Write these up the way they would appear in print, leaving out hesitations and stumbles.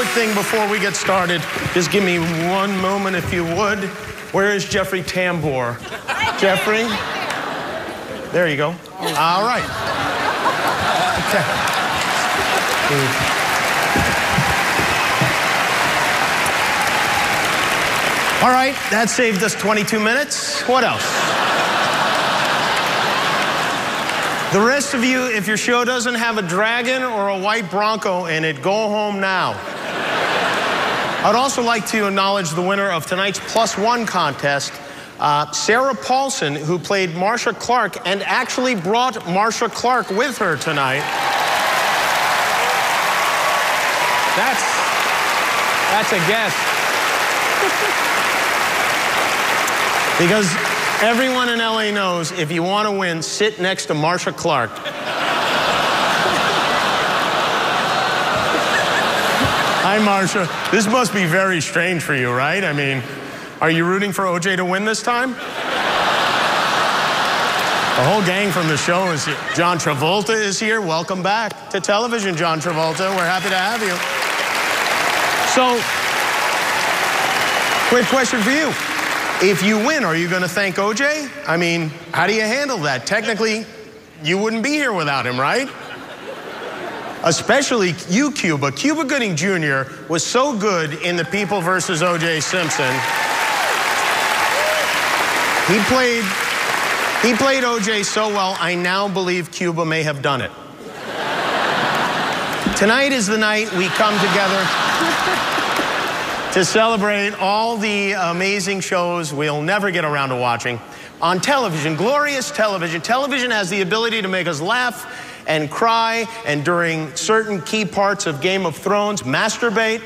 quick thing before we get started. Just give me one moment, if you would. Where is Jeffrey Tambor? Jeffrey? There you go. All right. Okay. All right, that saved us 22 minutes. What else? The rest of you, if your show doesn't have a dragon or a white Bronco in it, go home now. I'd also like to acknowledge the winner of tonight's +1 contest, Sarah Paulson, who played Marsha Clark and actually brought Marsha Clark with her tonight. That's a guess. Because everyone in LA knows if you want to win, sit next to Marsha Clark. Hi, Marsha. This must be very strange for you, right? I mean, are you rooting for OJ to win this time? The whole gang from the show is here. John Travolta is here. Welcome back to television, John Travolta. We're happy to have you. So, quick question for you. If you win, are you going to thank OJ? I mean, how do you handle that? Technically, you wouldn't be here without him, right? Especially you, Cuba. Cuba Gooding Jr. was so good in The People versus O.J. Simpson. He played O.J. so well, I now believe Cuba may have done it. Tonight is the night we come together to celebrate all the amazing shows we'll never get around to watching on television, glorious television. Television has the ability to make us laugh and cry, and during certain key parts of Game of Thrones, masturbate.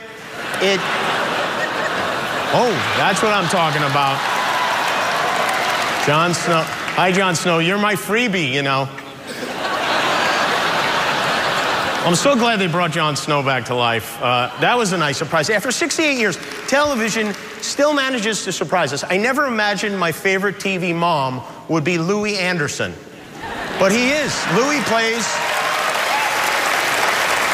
Oh, that's what I'm talking about. Jon Snow. Hi, Jon Snow. You're my freebie, you know. I'm so glad they brought Jon Snow back to life. That was a nice surprise. After 68 years, television still manages to surprise us. I never imagined my favorite TV mom would be Louis Anderson. But he is. Louis plays,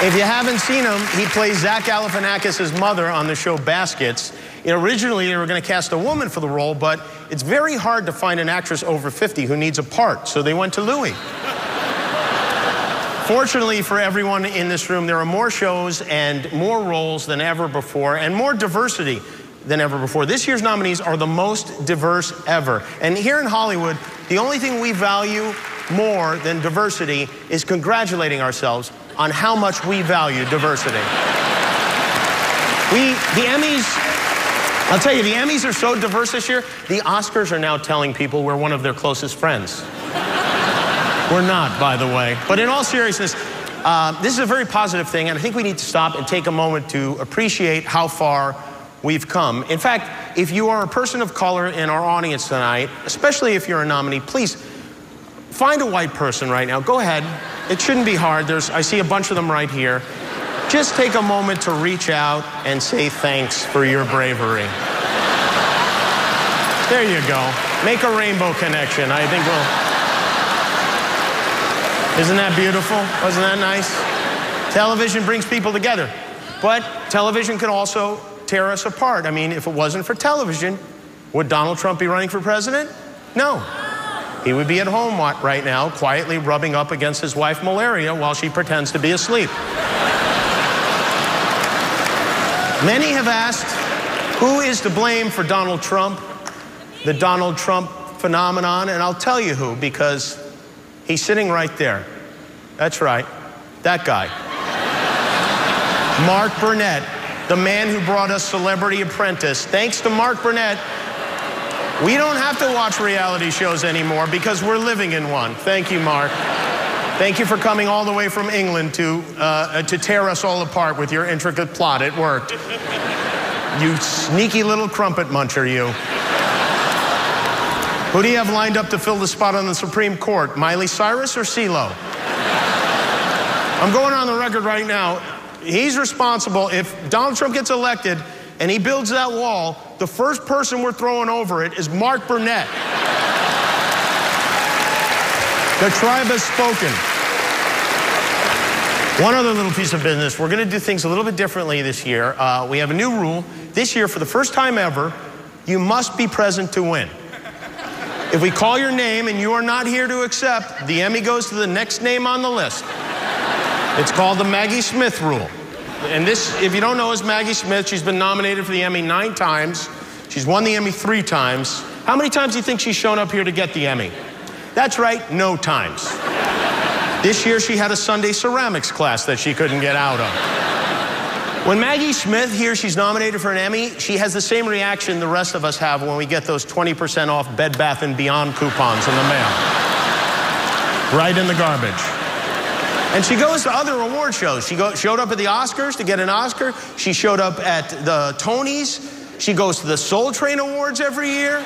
if you haven't seen him, he plays Zach Galifianakis' mother on the show Baskets. Originally, they were going to cast a woman for the role, but it's very hard to find an actress over 50 who needs a part, so they went to Louis. Fortunately for everyone in this room, there are more shows and more roles than ever before, and more diversity than ever before. This year's nominees are the most diverse ever. And here in Hollywood, the only thing we value more than diversity is congratulating ourselves on how much we value diversity. The Emmys, I'll tell you, the Emmys are so diverse this year, the Oscars are now telling people we're one of their closest friends. We're not, by the way. But in all seriousness, this is a very positive thing, and I think we need to stop and take a moment to appreciate how far we've come. In fact, if you are a person of color in our audience tonight, especially if you're a nominee, please find a white person right now. Go ahead. It shouldn't be hard. I see a bunch of them right here. Just take a moment to reach out and say thanks for your bravery. There you go. Make a rainbow connection. I think we'll... Isn't that beautiful? Wasn't that nice? Television brings people together. But television can also tear us apart. I mean, if it wasn't for television, would Donald Trump be running for president? No. He would be at home right now, quietly rubbing up against his wife, Malaria, while she pretends to be asleep. Many have asked, who is to blame for Donald Trump, the Donald Trump phenomenon? And I'll tell you who, because he's sitting right there. That's right, that guy. Mark Burnett, the man who brought us Celebrity Apprentice. Thanks to Mark Burnett, we don't have to watch reality shows anymore because we're living in one. Thank you, Mark. Thank you for coming all the way from England to tear us all apart with your intricate plot. It worked. You sneaky little crumpet muncher, you. Who do you have lined up to fill the spot on the Supreme Court? Miley Cyrus or CeeLo? I'm going on the record right now. He's responsible. If Donald Trump gets elected and he builds that wall, the first person we're throwing over it is Mark Burnett. The tribe has spoken. One other little piece of business. We're going to do things a little bit differently this year. We have a new rule. This year, for the first time ever, you must be present to win. If we call your name and you are not here to accept, the Emmy goes to the next name on the list. It's called the Maggie Smith rule. And this, if you don't know, is Maggie Smith. She's been nominated for the Emmy 9 times. She's won the Emmy 3 times. How many times do you think she's shown up here to get the Emmy? That's right, no times. This year she had a Sunday ceramics class that she couldn't get out of. When Maggie Smith hears she's nominated for an Emmy, she has the same reaction the rest of us have when we get those 20% off Bed Bath & Beyond coupons in the mail. Right in the garbage. And she goes to other award shows. She showed up at the Oscars to get an Oscar. She showed up at the Tonys. She goes to the Soul Train Awards every year.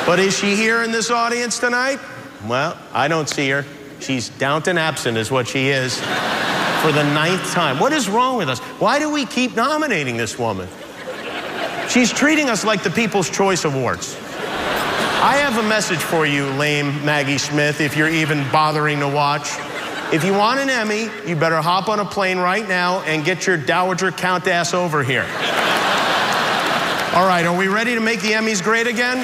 But is she here in this audience tonight? Well, I don't see her. She's Downton absent is what she is for the 9th time. What is wrong with us? Why do we keep nominating this woman? She's treating us like the People's Choice Awards. I have a message for you, lame Maggie Smith, if you're even bothering to watch. If you want an Emmy, you better hop on a plane right now and get your Dowager Count ass over here. All right, are we ready to make the Emmys great again?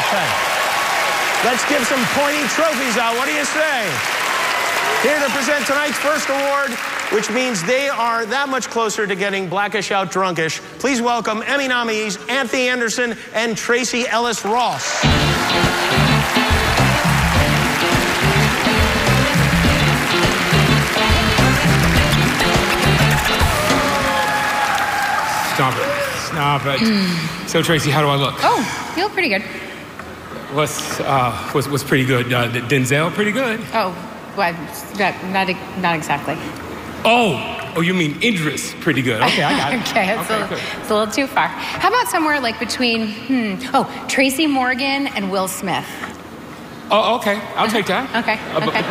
Okay. Let's give some pointy trophies out. What do you say? Here to present tonight's first award, which means they are that much closer to getting Blackish Out Drunkish. Please welcome Emmy nominees Anthony Anderson and Tracy Ellis Ross. Stop it. Stop it. So, Tracy, how do I look? Oh, you look pretty good. Was pretty good. Denzel, pretty good. Oh, well, not exactly. Oh, you mean Idris, pretty good. Okay, I got it. Okay, it's a little too far. How about somewhere like between, Tracy Morgan and Will Smith? Oh, okay, I'll take that. Okay.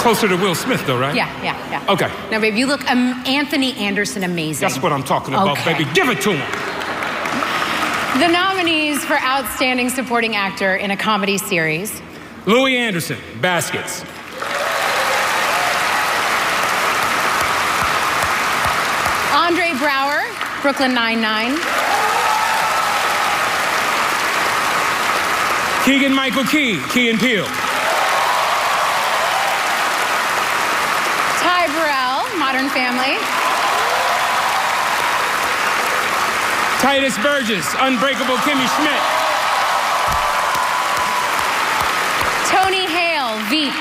Closer to Will Smith, though, right? Yeah. Okay. Now, babe, you look Anthony Anderson amazing. That's what I'm talking about, baby. Give it to him. The nominees for Outstanding Supporting Actor in a Comedy Series. Louis Anderson, Baskets. Andre Brower, Brooklyn Nine-Nine. Keegan-Michael Key, Key and Peele. Ty Burrell, Modern Family. Titus Burgess, Unbreakable Kimmy Schmidt. Tony Hale, Veep.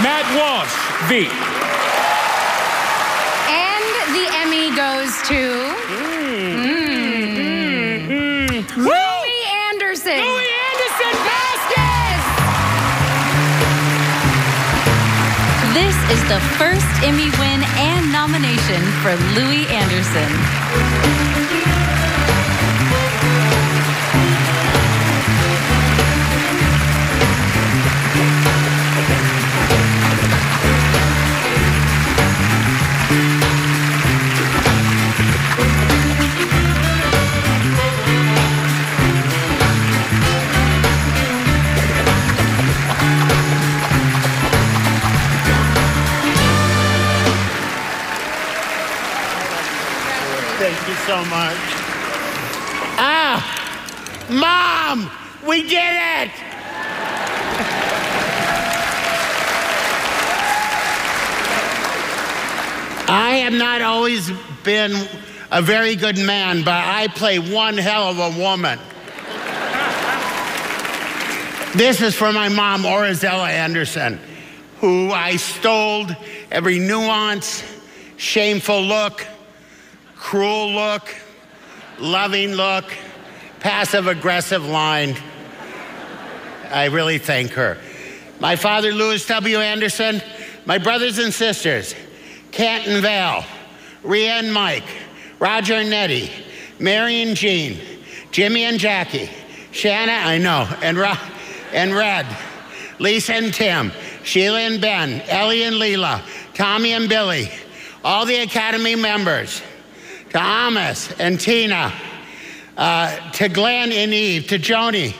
Matt Walsh, Veep. And the Emmy goes to Louis Anderson. Louis Anderson, Baskets! This is the first Emmy win and nomination for Louis Anderson. Thank you so much. Mom, we did it! I have not always been a very good man, but I play one hell of a woman. This is for my mom, Orizella Anderson, who I stole every nuance, shameful look, cruel look, loving look, passive-aggressive line. I really thank her. My father, Louis W. Anderson, my brothers and sisters, Canton Val, Rhea and Mike, Roger and Nettie, Mary and Jean, Jimmy and Jackie, Shanna, I know, and Red, Lisa and Tim, Sheila and Ben, Ellie and Leela, Tommy and Billy, all the Academy members, to Amos and Tina, to Glenn and Eve, to Joni,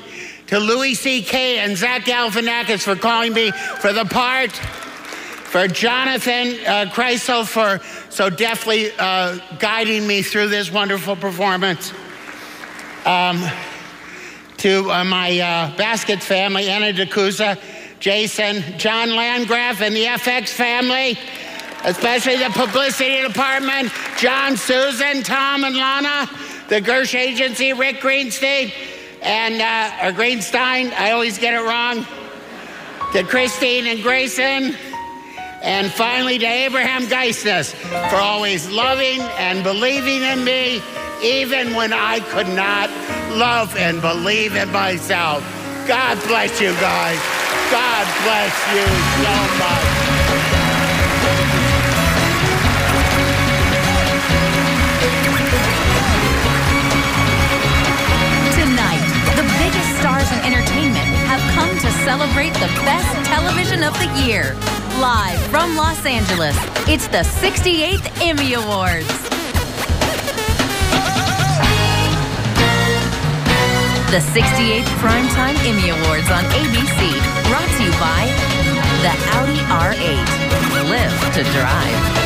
to Louis C.K. and Zach Galifianakis for calling me for the part. for Jonathan Kreisel for so deftly guiding me through this wonderful performance. To my Basket family, Anna DeCouza, Jason, John Landgraf, and the FX family, especially the publicity department, John, Susan, Tom, and Lana, the Gersh agency, Rick Greenstein, and, or Greenstein, I always get it wrong, to Christine and Grayson, and finally to Abraham Geisness for always loving and believing in me, even when I could not love and believe in myself. God bless you guys. God bless you so much. Tonight, the biggest stars in entertainment have come to celebrate the best television of the year. Live from Los Angeles, it's the 68th Emmy Awards. The 68th Primetime Emmy Awards on ABC, brought to you by the Audi R8. Live to drive.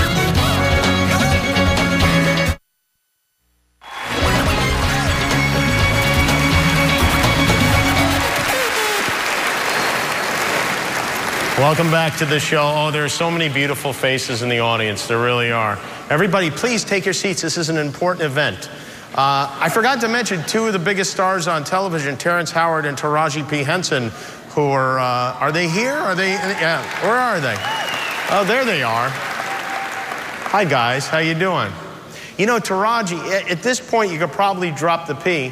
Welcome back to the show. Oh, there are so many beautiful faces in the audience. There really are. Everybody, please take your seats. This is an important event. I forgot to mention two of the biggest stars on television, Terrence Howard and Taraji P. Henson, who are they here? Are they, yeah, where are they? Oh, there they are. Hi, guys, how you doing? You know, Taraji, at this point, you could probably drop the P.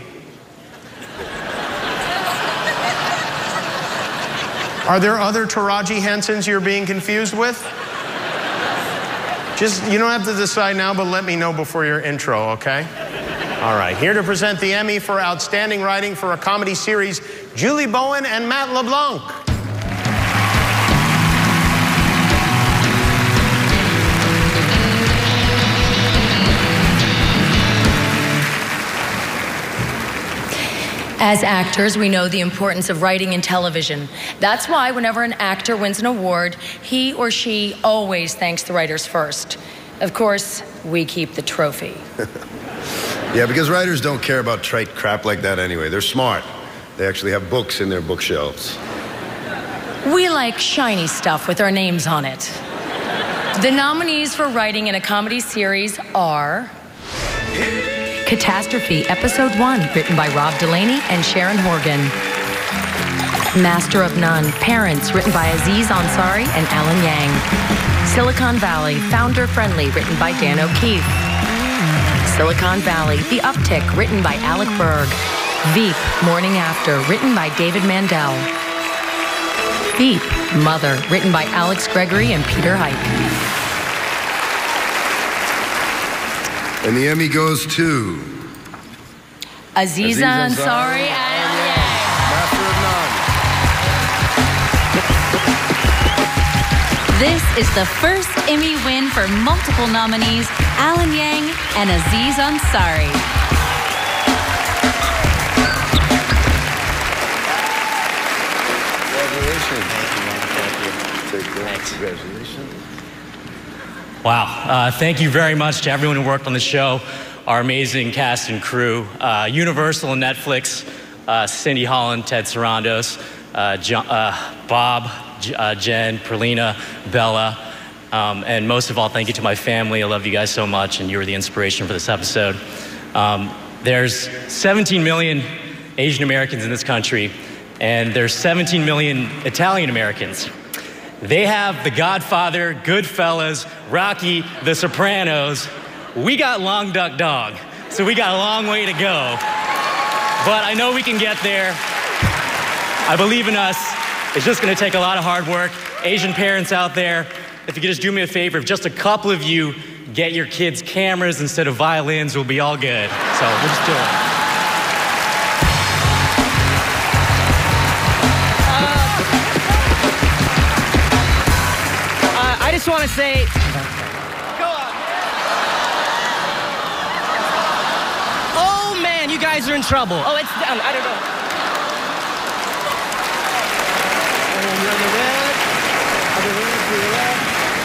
Are there other Taraji Hensons you're being confused with? Just, you don't have to decide now, but let me know before your intro, okay? All right, here to present the Emmy for Outstanding Writing for a Comedy Series, Julie Bowen and Matt LeBlanc. As actors, we know the importance of writing in television. That's why whenever an actor wins an award, he or she always thanks the writers first. Of course, we keep the trophy. Yeah, because writers don't care about trite crap like that anyway. They're smart. They actually have books in their bookshelves. We like shiny stuff with our names on it. The nominees for writing in a comedy series are Catastrophe, Episode 1, written by Rob Delaney and Sharon Horgan. Master of None, Parents, written by Aziz Ansari and Alan Yang. Silicon Valley, Founder Friendly, written by Dan O'Keefe. Silicon Valley, The Uptick, written by Alec Berg. Veep, Morning After, written by David Mandel. Veep, Mother, written by Alex Gregory and Peter Hike. And the Emmy goes to Aziz Ansari and Yang. Master of None. This is the first Emmy win for multiple nominees, Alan Yang and Aziz Ansari. Congratulations. Congratulations. Wow. Thank you very much to everyone who worked on the show, our amazing cast and crew, Universal and Netflix, Cindy Holland, Ted Sarandos, Bob, Jen, Perlina, Bella, and most of all, thank you to my family. I love you guys so much, and you were the inspiration for this episode. There's 17 million Asian Americans in this country, and there's 17 million Italian Americans. They have The Godfather, Goodfellas, Rocky, The Sopranos. We got Long Duck Dog, so we got a long way to go. But I know we can get there. I believe in us. It's just gonna take a lot of hard work. Asian parents out there, if you could just do me a favor, if just a couple of you get your kids cameras instead of violins, we'll be all good. So we'll just do it. I just want to say, go on. Oh man, you guys are in trouble. Oh, it's down. I don't know. And you're on the red. On the red, to the left.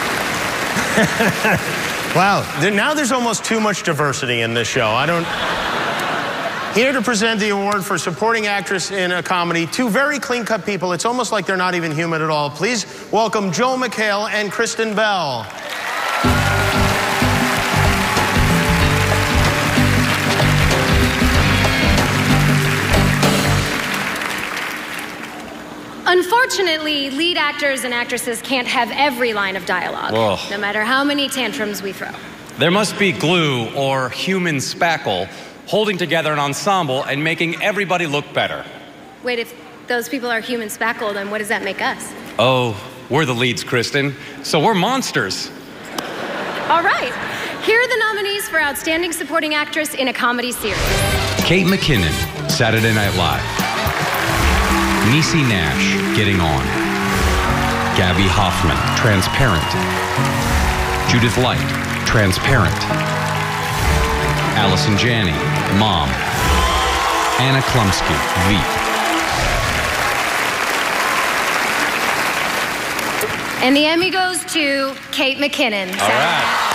Wow, now there's almost too much diversity in this show. Here to present the award for supporting actress in a comedy, two very clean-cut people. It's almost like they're not even human at all. Please welcome Joel McHale and Kristen Bell. Unfortunately, lead actors and actresses can't have every line of dialogue, no matter how many tantrums we throw. There must be glue or human spackle holding together an ensemble and making everybody look better. Wait, if those people are human spackle, then what does that make us? Oh, we're the leads, Kristen, so we're monsters. All right, here are the nominees for Outstanding Supporting Actress in a Comedy Series. Kate McKinnon, Saturday Night Live. Niecy Nash, Getting On. Gabby Hoffman, Transparent. Judith Light, Transparent. Allison Janney, Mom. Anna Klumsky, Veep. And the Emmy goes to Kate McKinnon. All right.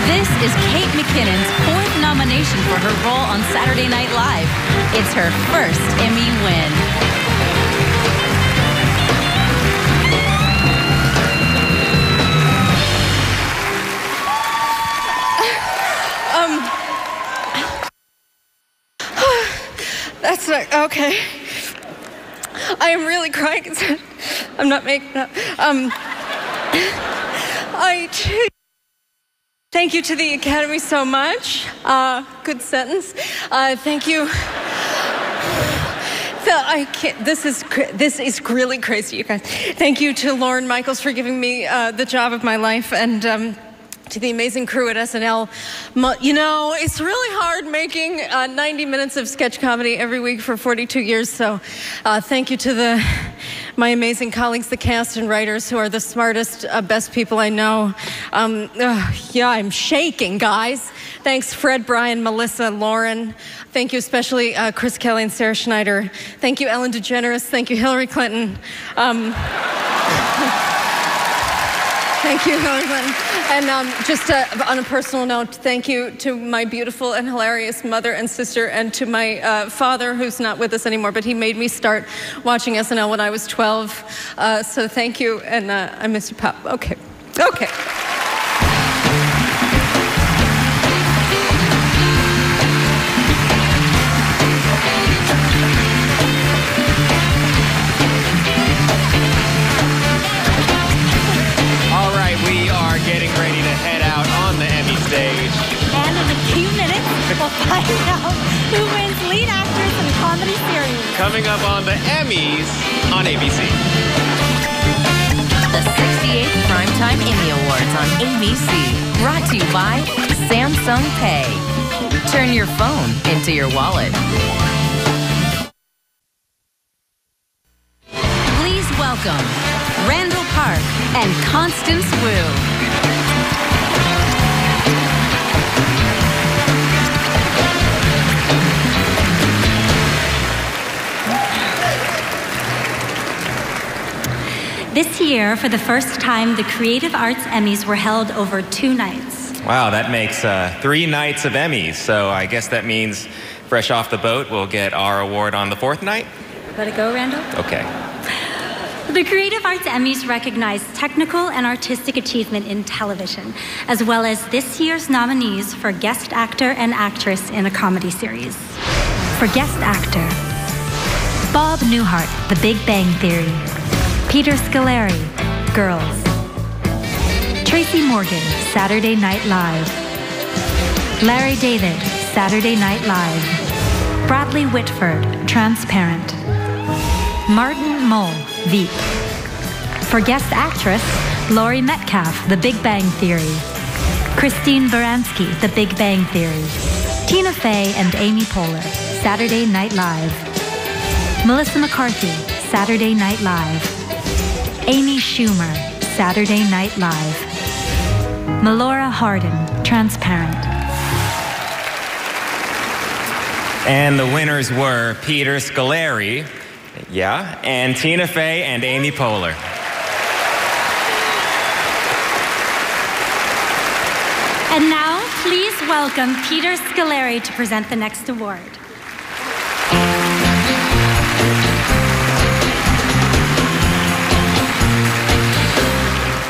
This is Kate McKinnon's 4th nomination for her role on Saturday Night Live. It's her first Emmy win. That's not, okay. I am really crying. I'm not making up. Thank you to the Academy so much. Good sentence. Thank you. This is really crazy, you guys. Thank you to Lauren Michaels for giving me the job of my life, and to the amazing crew at SNL. You know, it's really hard making 90 minutes of sketch comedy every week for 42 years, so thank you to my amazing colleagues, the cast and writers, who are the smartest, best people I know. Yeah, I'm shaking, guys. Thanks, Fred, Brian, Melissa, Lauren. Thank you especially Chris Kelly and Sarah Schneider. Thank you, Ellen DeGeneres. Thank you, Hillary Clinton. Thank you, Hillary Clinton. And just on a personal note, thank you to my beautiful and hilarious mother and sister, and to my father, who's not with us anymore, but he made me start watching SNL when I was 12. So thank you, and I miss you, Pop. Okay. Okay. Getting ready to head out on the Emmy stage. And in a few minutes, we'll find out who wins lead actress in a comedy series. Coming up on the Emmys on ABC. The 68th Primetime Emmy Awards on ABC. Brought to you by Samsung Pay. Turn your phone into your wallet. Please welcome Randall Park and Constance Wu. This year, for the first time, the Creative Arts Emmys were held over 2 nights. Wow, that makes 3 nights of Emmys. So I guess that means fresh off the boat, we'll get our award on the 4th night? Let it go, Randall? Okay. The Creative Arts Emmys recognize technical and artistic achievement in television, as well as this year's nominees for Guest Actor and Actress in a Comedy Series. For Guest Actor, Bob Newhart, The Big Bang Theory. Peter Scolari, Girls. Tracy Morgan, Saturday Night Live. Larry David, Saturday Night Live. Bradley Whitford, Transparent. Martin Mull, Veep. For Guest Actress, Laurie Metcalf, The Big Bang Theory. Christine Baranski, The Big Bang Theory. Tina Fey and Amy Poehler, Saturday Night Live. Melissa McCarthy, Saturday Night Live. Amy Schumer, Saturday Night Live. Melora Hardin, Transparent. And the winners were Peter Scolari Yeah, and Tina Fey and Amy Poehler. And now, please welcome Peter Scolari to present the next award.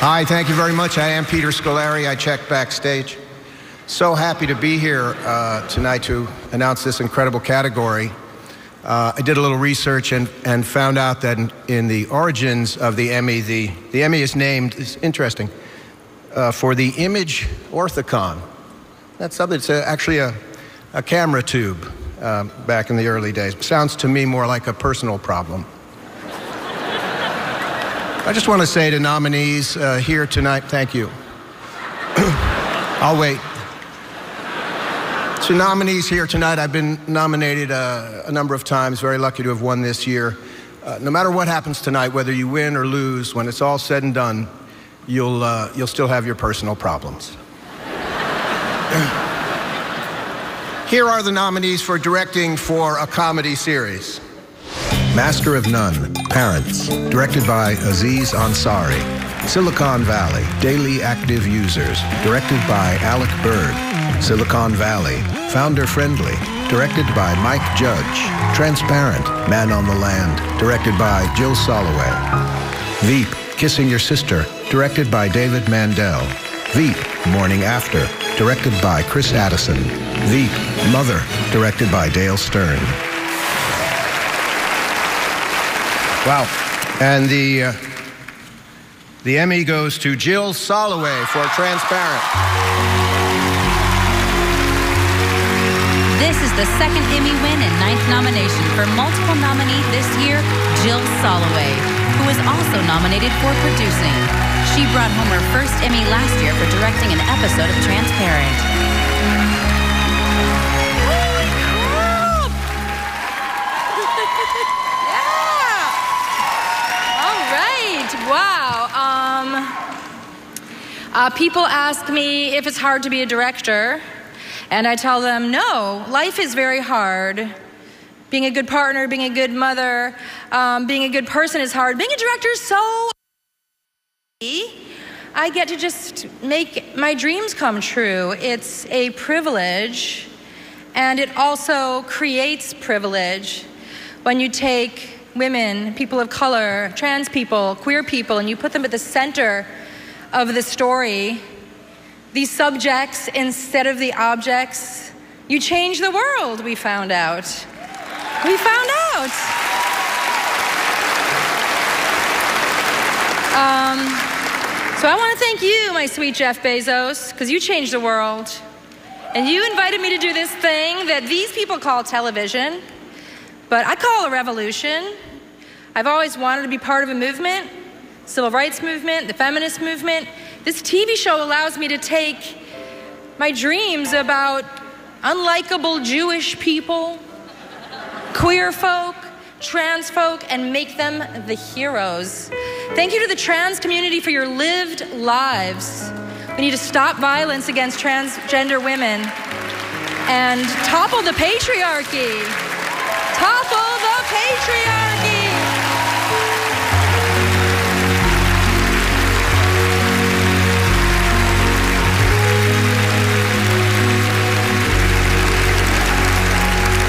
Hi, thank you very much. I am Peter Scolari. I check backstage. So happy to be here tonight to announce this incredible category. I did a little research and found out that in the origins of the Emmy, the Emmy is named, it's interesting, for the image orthicon. That's something, it's actually a camera tube back in the early days. Sounds to me more like a personal problem. I just want to say to nominees here tonight, thank you. I'll wait. To nominees here tonight, I've been nominated a number of times, very lucky to have won this year. No matter what happens tonight, whether you win or lose, when it's all said and done, you'll still have your personal problems. Here are the nominees for directing for a comedy series. Master of None, Parents, directed by Aziz Ansari. Silicon Valley, Daily Active Users, directed by Alec Berg. Silicon Valley, Founder Friendly, directed by Mike Judge. Transparent, Man on the Land, directed by Jill Soloway. Veep, Kissing Your Sister, directed by David Mandel. Veep, Morning After, directed by Chris Addison. Veep, Mother, directed by Dale Stern. Wow. And the Emmy goes to Jill Soloway for Transparent. This is the second Emmy win and 9th nomination for multiple nominee this year, Jill Soloway, who was also nominated for producing. She brought home her first Emmy last year for directing an episode of Transparent. Wow. People ask me if it's hard to be a director, and I tell them, no, life is very hard. Being a good partner, being a good mother, being a good person is hard. Being a director is so easy. I get to just make my dreams come true. It's a privilege, and it also creates privilege when you take women, people of color, trans people, queer people, and you put them at the center of the story. These subjects instead of the objects. You change the world, we found out. We found out. So I want to thank you, my sweet Jeff Bezos, because you changed the world. And you invited me to do this thing that these people call television, but I call a revolution. I've always wanted to be part of a movement, civil rights movement, the feminist movement. This TV show allows me to take my dreams about unlikable Jewish people, queer folk, trans folk, and make them the heroes. Thank you to the trans community for your lived lives. We need to stop violence against transgender women and topple the patriarchy. Topple the patriarchy.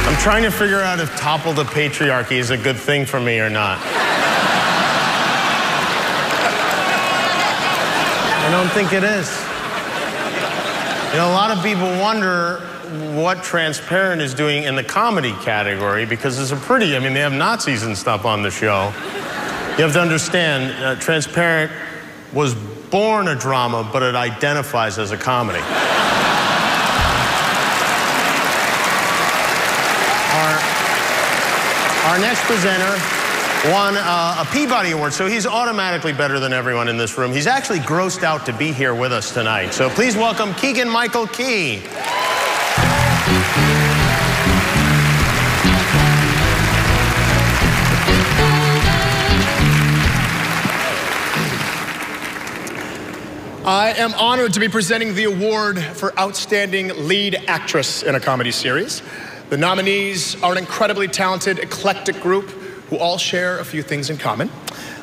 I'm trying to figure out if topple the patriarchy is a good thing for me or not. I don't think it is. You know, a lot of people wonder what Transparent is doing in the comedy category because it's they have Nazis and stuff on the show. You have to understand, Transparent was born a drama, but it identifies as a comedy. Our next presenter won a Peabody Award, so he's automatically better than everyone in this room. He's actually grossed out to be here with us tonight. So please welcome Keegan-Michael Key. I am honored to be presenting the award for Outstanding Lead Actress in a Comedy Series. The nominees are an incredibly talented, eclectic group who all share a few things in common.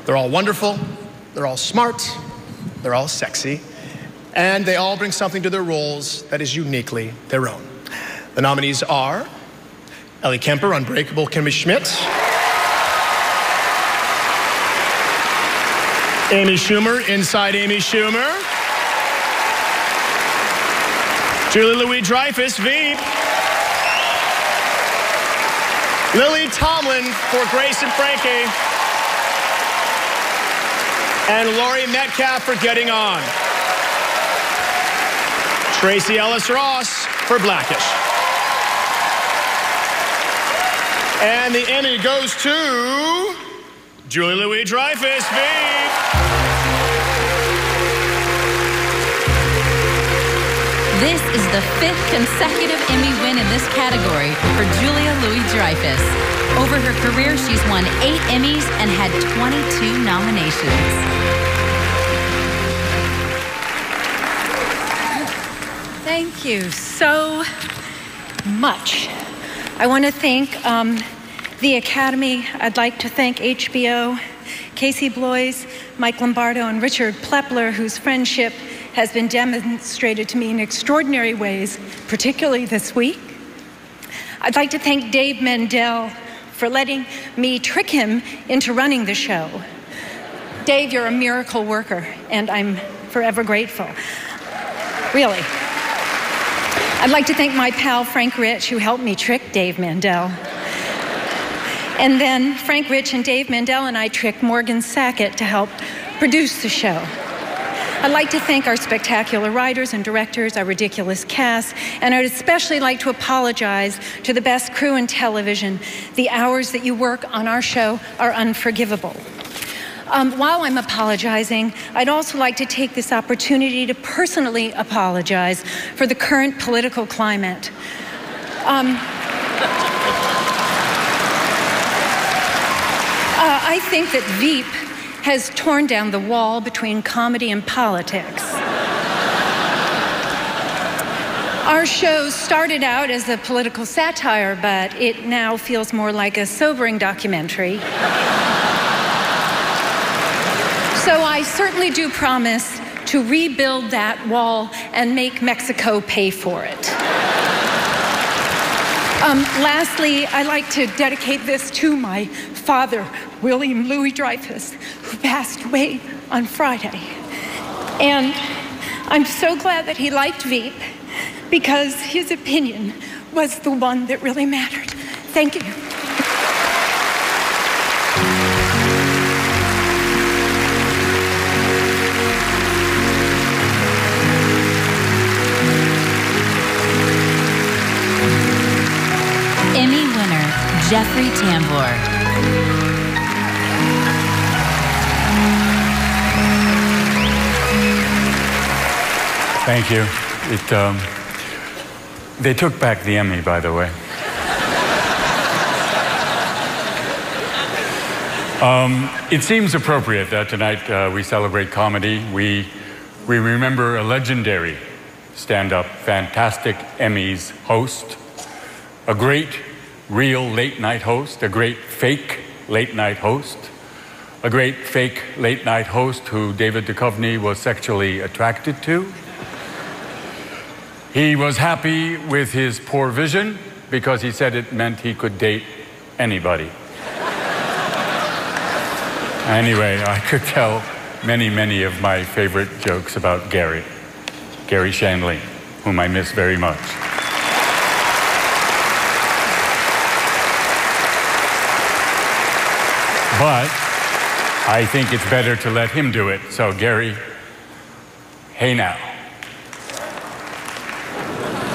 They're all wonderful, they're all smart, they're all sexy, and they all bring something to their roles that is uniquely their own. The nominees are Ellie Kemper, Unbreakable Kimmy Schmidt, Amy Schumer, Inside Amy Schumer, Julie Louis-Dreyfus, Veep, Lily Tomlin for Grace and Frankie, and Laurie Metcalf for Getting On. Tracy Ellis Ross for Blackish. And the Emmy goes to Julie Louis-Dreyfus, Veep. This is the 5th consecutive Emmy win in this category for Julia Louis-Dreyfus. Over her career, she's won 8 Emmys and had 22 nominations. Thank you so much. I want to thank the Academy. I'd like to thank HBO, Casey Bloys, Mike Lombardo, and Richard Plepler, whose friendship has been demonstrated to me in extraordinary ways, particularly this week. I'd like to thank Dave Mendel for letting me trick him into running the show. Dave, you're a miracle worker, and I'm forever grateful. Really. I'd like to thank my pal Frank Rich, who helped me trick Dave Mendel. And then Frank Rich and Dave Mendel and I tricked Morgan Sackett to help produce the show. I'd like to thank our spectacular writers and directors, our ridiculous cast, and I'd especially like to apologize to the best crew in television. The hours that you work on our show are unforgivable. While I'm apologizing, I'd also like to take this opportunity to personally apologize for the current political climate. I think that Veep has torn down the wall between comedy and politics. Our show started out as a political satire, but it now feels more like a sobering documentary. So I certainly do promise to rebuild that wall and make Mexico pay for it. Lastly, I'd like to dedicate this to my father, William Louis-Dreyfus, who passed away on Friday. And I'm so glad that he liked Veep, because his opinion was the one that really mattered. Thank you. Emmy winner, Jeffrey Tambor. Thank you. They took back the Emmy, by the way. It seems appropriate that tonight we celebrate comedy. We remember a legendary stand-up, fantastic Emmys host, a great real late-night host, a great fake late-night host, a great fake late-night host who David Duchovny was sexually attracted to. He was happy with his poor vision because he said it meant he could date anybody. Anyway, I could tell many, many of my favorite jokes about Garry Shandling, whom I miss very much. But I think it's better to let him do it. So, Garry, hey now.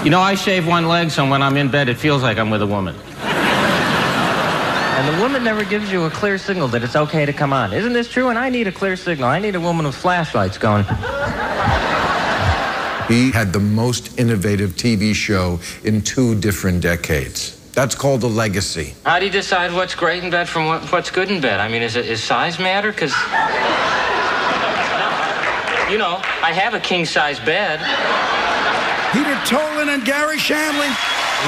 You know, I shave one leg, so when I'm in bed, it feels like I'm with a woman. And the woman never gives you a clear signal that it's okay to come on. Isn't this true? And I need a clear signal. I need a woman with flashlights going. He had the most innovative TV show in 2 different decades. That's called a legacy. How do you decide what's great in bed from what's good in bed? I mean, is size matter? Because, you know, I have a king-size bed. Peter Tolan and Garry Shandling.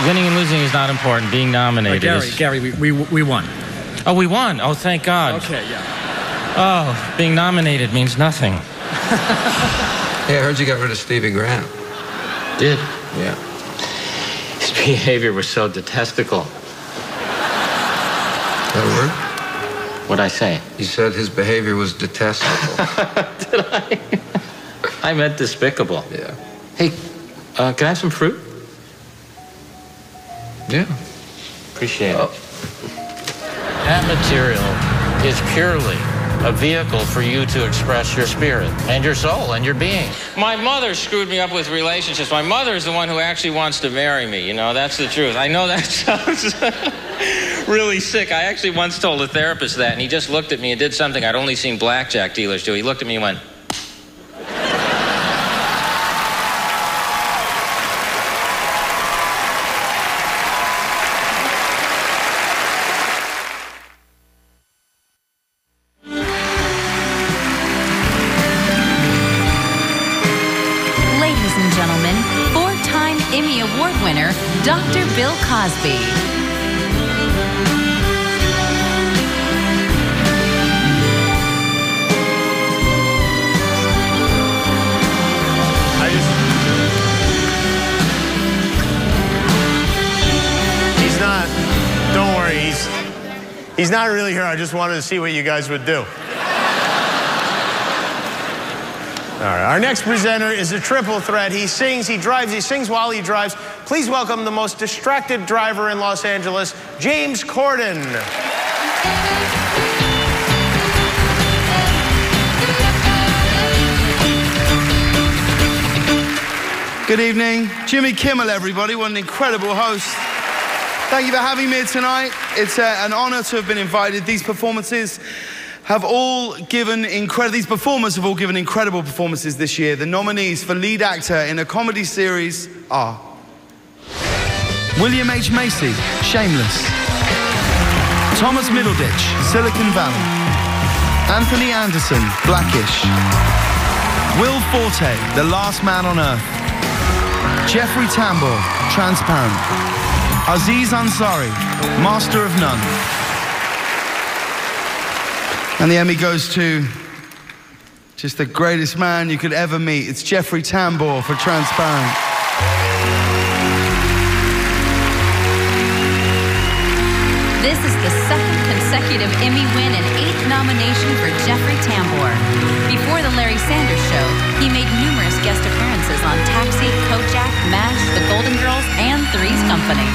Winning and losing is not important. Being nominated is... Garry, we won. Oh, we won. Oh, thank God. Okay, yeah. Oh, being nominated means nothing. Hey, I heard you got rid of Stevie Graham. Did? Yeah. His behavior was so detestable. That word? What'd I say? You said his behavior was detestable. Did I? I meant despicable. Yeah. Hey, can I have some fruit? Yeah. Appreciate it. That material is purely a vehicle for you to express your spirit and your soul and your being. My mother screwed me up with relationships. My mother is the one who actually wants to marry me, you know, that's the truth. I know that sounds really sick. I actually once told a therapist that, and he just looked at me and did something I'd only seen blackjack dealers do. He looked at me and went, Emmy Award winner, Dr. Bill Cosby. He's not, don't worry, he's not really here. I just wanted to see what you guys would do. All right, our next presenter is a triple threat. He sings, he drives, he sings while he drives. Please welcome the most distracted driver in Los Angeles, James Corden. Good evening. Jimmy Kimmel, everybody. What an incredible host. Thank you for having me tonight. It's an honor to have been invited. These performers have all given incredible performances this year. The nominees for lead actor in a comedy series are William H. Macy, Shameless; Thomas Middleditch, Silicon Valley; Anthony Anderson, Blackish; Will Forte, The Last Man on Earth; Jeffrey Tambor, Transparent; Aziz Ansari, Master of None. And the Emmy goes to just the greatest man you could ever meet. It's Jeffrey Tambor for Transparent. This is the second consecutive Emmy win and 8th nomination for Jeffrey Tambor. Before The Larry Sanders Show, he made numerous guest appearances on Taxi, Kojak, MASH, The Golden Girls, and Three's Company.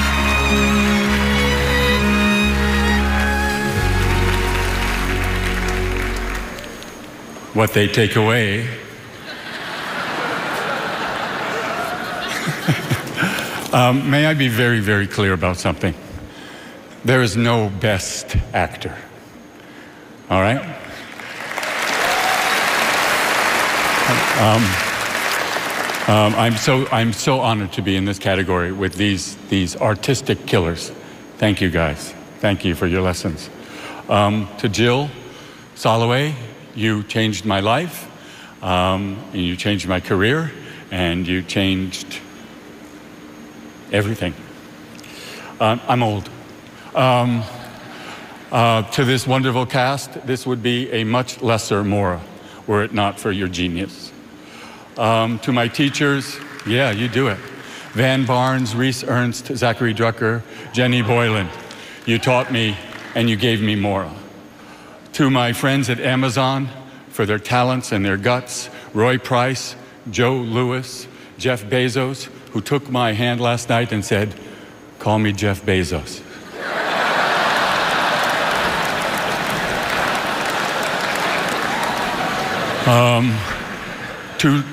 What they take away may I be very, very clear about something? There is no best actor. All right? I'm so honored to be in this category with these artistic killers. Thank you, guys. Thank you for your lessons. To Jill Soloway, you changed my life, you changed my career, and you changed everything. I'm old. To this wonderful cast, this would be a much lesser Mora were it not for your genius. To my teachers, yeah, you do it. Van Barnes, Reese Ernst, Zachary Drucker, Jenny Boylan, you taught me and you gave me Mora. To my friends at Amazon for their talents and their guts, Roy Price, Joe Lewis, Jeff Bezos, who took my hand last night and said, "Call me Jeff Bezos." To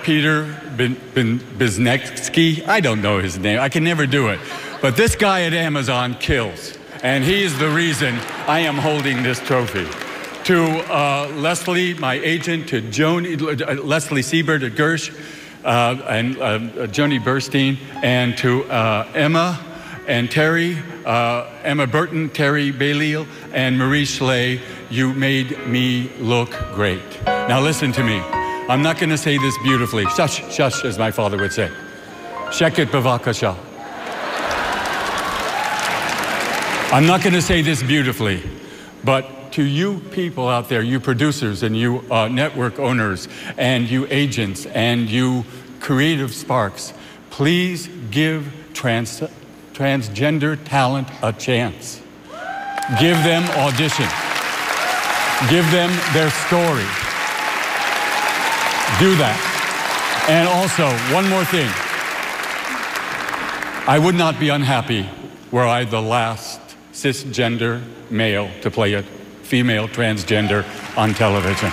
Peter Biznetsky, I don't know his name, I can never do it, but this guy at Amazon kills. And he's the reason I am holding this trophy. To Leslie, my agent, to Leslie Siebert at Gersh, and Joni Burstein, and to Emma and Terry, Emma Burton, Terry Bailey, and Marie Schley, you made me look great. Now listen to me. I'm not going to say this beautifully. Shush, shush, as my father would say. Sheket bavakasha. I'm not going to say this beautifully, But to you people out there, you producers and you network owners and you agents and you creative sparks, please give transgender talent a chance. Give them audition. Give them their story. Do that. And also, one more thing. I would not be unhappy were I the last cisgender male to play a female transgender on television.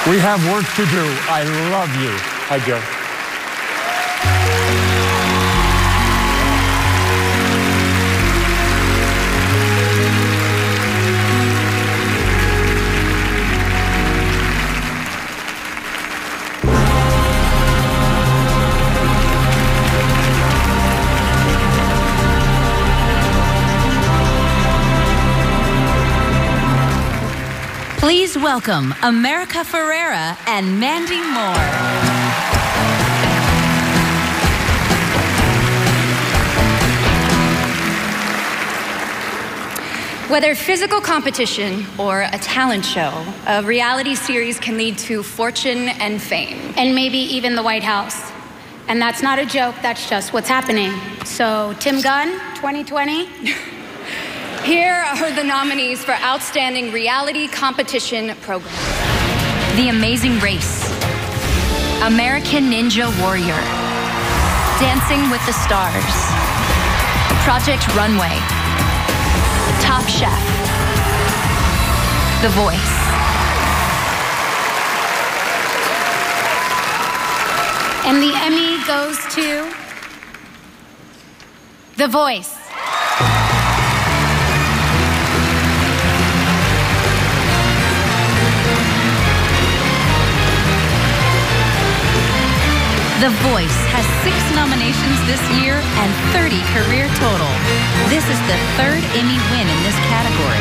We have work to do. I love you. Hi, Joe. Please welcome America Ferrera and Mandy Moore. Whether physical competition or a talent show, a reality series can lead to fortune and fame. And maybe even the White House. And that's not a joke, that's just what's happening. So, Tim Gunn, 2020. Here are the nominees for Outstanding Reality Competition Program. The Amazing Race, American Ninja Warrior, Dancing with the Stars, Project Runway, Top Chef, The Voice. And the Emmy goes to The Voice. The Voice has 6 nominations this year and 30 career total. This is the 3rd Emmy win in this category,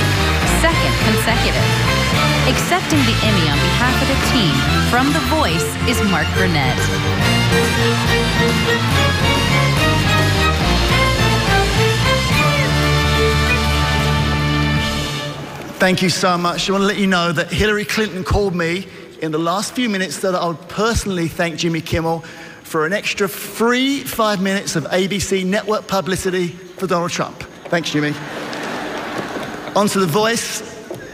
2nd consecutive. Accepting the Emmy on behalf of the team from The Voice is Mark Burnett. Thank you so much. I want to let you know that Hillary Clinton called me in the last few minutes that I would personally thank Jimmy Kimmel for an extra free 5 minutes of ABC network publicity for Donald Trump. Thanks, Jimmy. On to The Voice.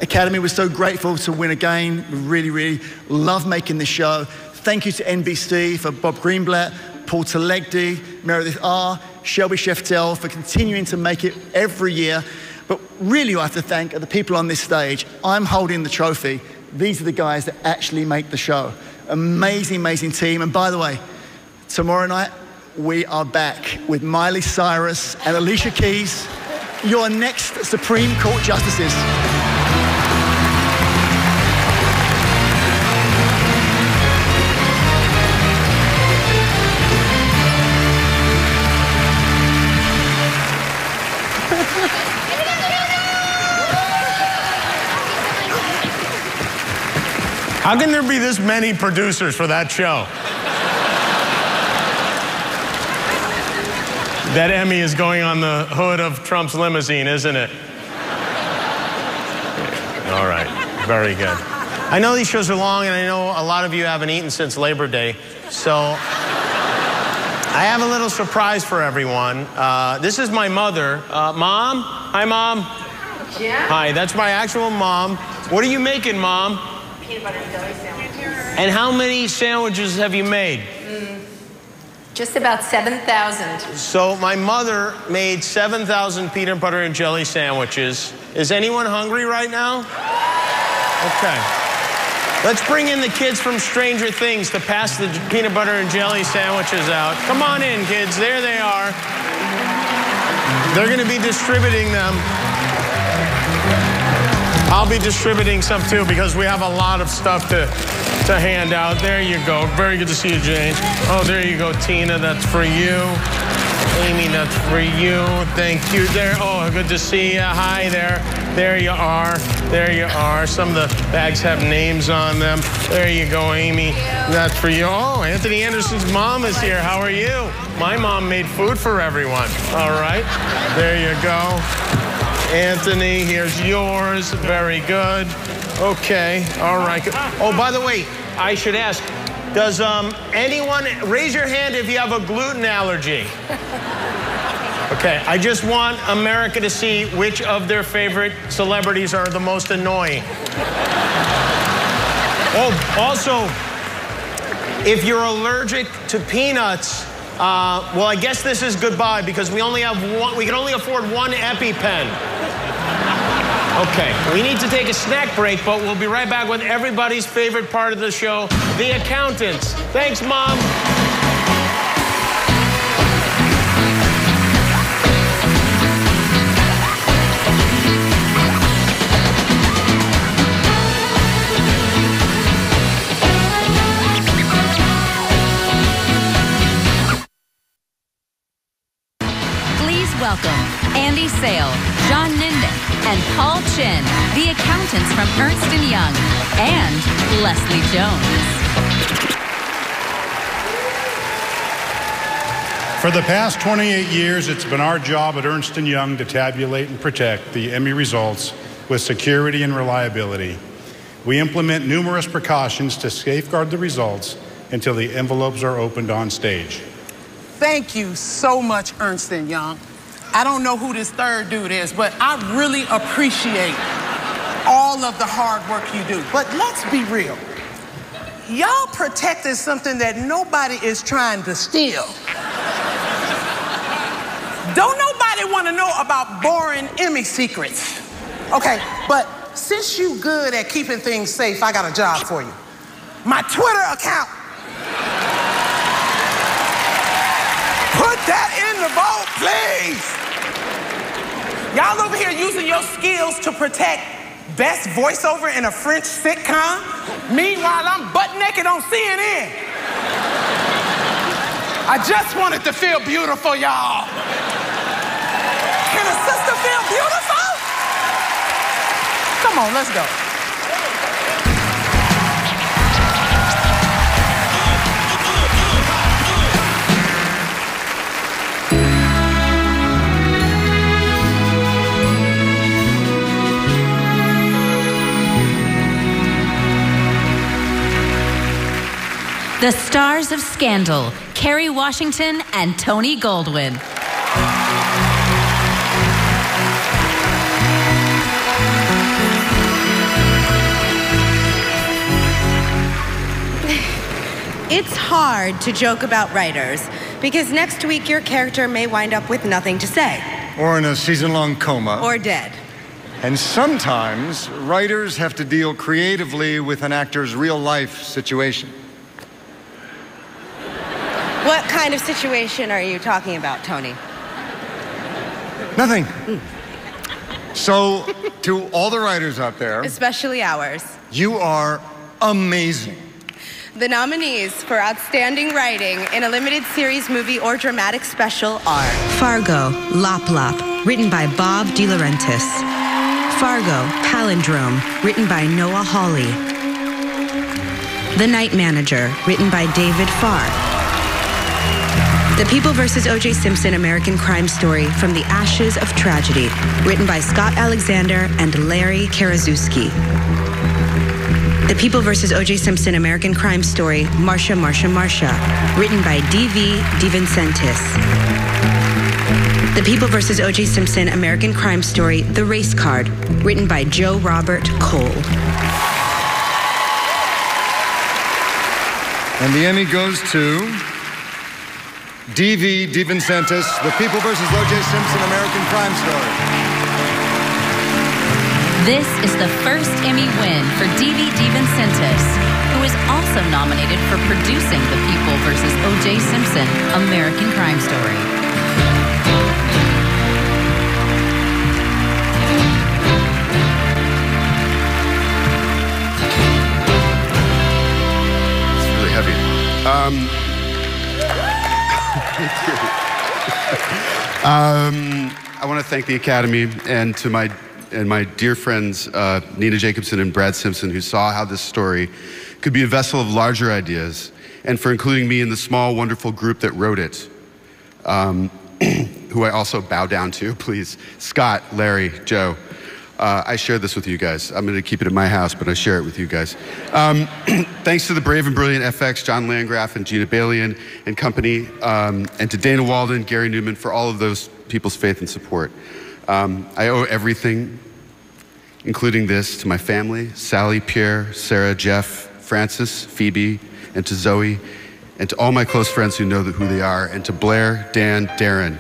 Academy was so grateful to win again. We really, really love making this show. Thank you to NBC for Bob Greenblatt, Paul Telegdi, Meredith R., Shelby Sheftel for continuing to make it every year. But really, I have to thank the people on this stage. I'm holding the trophy. These are the guys that actually make the show. Amazing, amazing team. And by the way, tomorrow night, we are back with Miley Cyrus and Alicia Keys, your next Supreme Court justices. How can there be this many producers for that show? That Emmy is going on the hood of Trump's limousine, isn't it? All right, very good. I know these shows are long, and I know a lot of you haven't eaten since Labor Day, so I have a little surprise for everyone. This is my mother. Mom? Hi, Mom. Yeah? Hi, that's my actual mom. What are you making, Mom? Peanut butter and jelly sandwiches. And how many sandwiches have you made? Just about 7,000. So my mother made 7,000 peanut butter and jelly sandwiches. Is anyone hungry right now? Okay. Let's bring in the kids from Stranger Things to pass the peanut butter and jelly sandwiches out. Come on in, kids. There they are. They're going to be distributing them. I'll be distributing some too because we have a lot of stuff to hand out. There you go. Very good to see you, Jane. Oh, there you go, Tina. That's for you. Amy, that's for you. Thank you. There. Oh, good to see you. Hi there. There you are. There you are. Some of the bags have names on them. There you go, Amy. That's for you. Oh, Anthony Anderson's mom is here. How are you? My mom made food for everyone. All right. There you go. Anthony, here's yours. Very good. Okay, all right. Oh, by the way, I should ask, does anyone, raise your hand if you have a gluten allergy. Okay, I just want America to see which of their favorite celebrities are the most annoying. Oh, also, if you're allergic to peanuts, well, I guess this is goodbye because we only have one, we can only afford one EpiPen. Okay, we need to take a snack break, but we'll be right back with everybody's favorite part of the show, the accountants. Thanks, Mom. Welcome, Andy Sale, John Ninden, and Paul Chin, the accountants from Ernst & Young, and Leslie Jones. For the past 28 years, it's been our job at Ernst & Young to tabulate and protect the Emmy results with security and reliability. We implement numerous precautions to safeguard the results until the envelopes are opened on stage. Thank you so much, Ernst & Young. I don't know who this third dude is, but I really appreciate all of the hard work you do. But let's be real. Y'all protected something that nobody is trying to steal. Don't nobody want to know about boring Emmy secrets. Okay, but since you good at keeping things safe, I got a job for you. My Twitter account. Put that in the vote, please. Y'all over here using your skills to protect best voiceover in a French sitcom. Meanwhile, I'm butt naked on CNN. I just wanted to feel beautiful, y'all. Can a sister feel beautiful? Come on, let's go. The stars of Scandal, Kerry Washington and Tony Goldwyn. It's hard to joke about writers because next week your character may wind up with nothing to say. Or in a season-long coma. Or dead. And sometimes writers have to deal creatively with an actor's real-life situation. What kind of situation are you talking about, Tony? Nothing. So, to all the writers out there, especially ours, you are amazing. The nominees for Outstanding Writing in a Limited Series Movie or Dramatic Special are Fargo, Lop Lop, written by Bob De Laurentiis. Fargo, Palindrome, written by Noah Hawley. The Night Manager, written by David Farr. The People vs. O.J. Simpson American Crime Story From the Ashes of Tragedy, written by Scott Alexander and Larry Karaszewski. The People vs. O.J. Simpson American Crime Story Marsha, Marsha, Marsha, written by D.V. DeVincentis. The People vs. O.J. Simpson American Crime Story The Race Card, written by Joe Robert Cole. And the Emmy goes to D.V. DeVincentis, The People vs. O.J. Simpson American Crime Story. This is the first Emmy win for D.V. DeVincentis, who is also nominated for producing The People vs. O.J. Simpson American Crime Story. It's really heavy. I want to thank the Academy and to my dear friends Nina Jacobson and Brad Simpson, who saw how this story could be a vessel of larger ideas, and for including me in the small, wonderful group that wrote it, who who I also bow down to, please. Scott, Larry, Joe. I share this with you guys. I'm going to keep it at my house, but I share it with you guys. Thanks to the brave and brilliant FX, John Landgraf and Gina Balian and company, and to Dana Walden, Gary Newman, for all of those people's faith and support. I owe everything, including this, to my family, Sally, Pierre, Sarah, Jeff, Francis, Phoebe, and to Zoe, and to all my close friends who know who they are, and to Blair, Dan, Darren.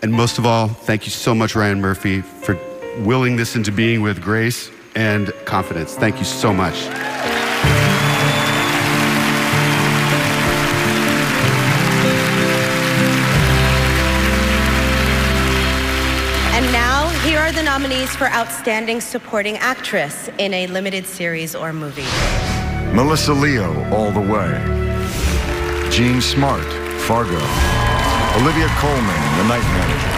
And most of all, thank you so much, Ryan Murphy, for willing this into being with grace and confidence. Thank you so much. And now, here are the nominees for Outstanding Supporting Actress in a Limited Series or Movie. Melissa Leo, All the Way. Jean Smart, Fargo. Olivia Colman, The Night Manager.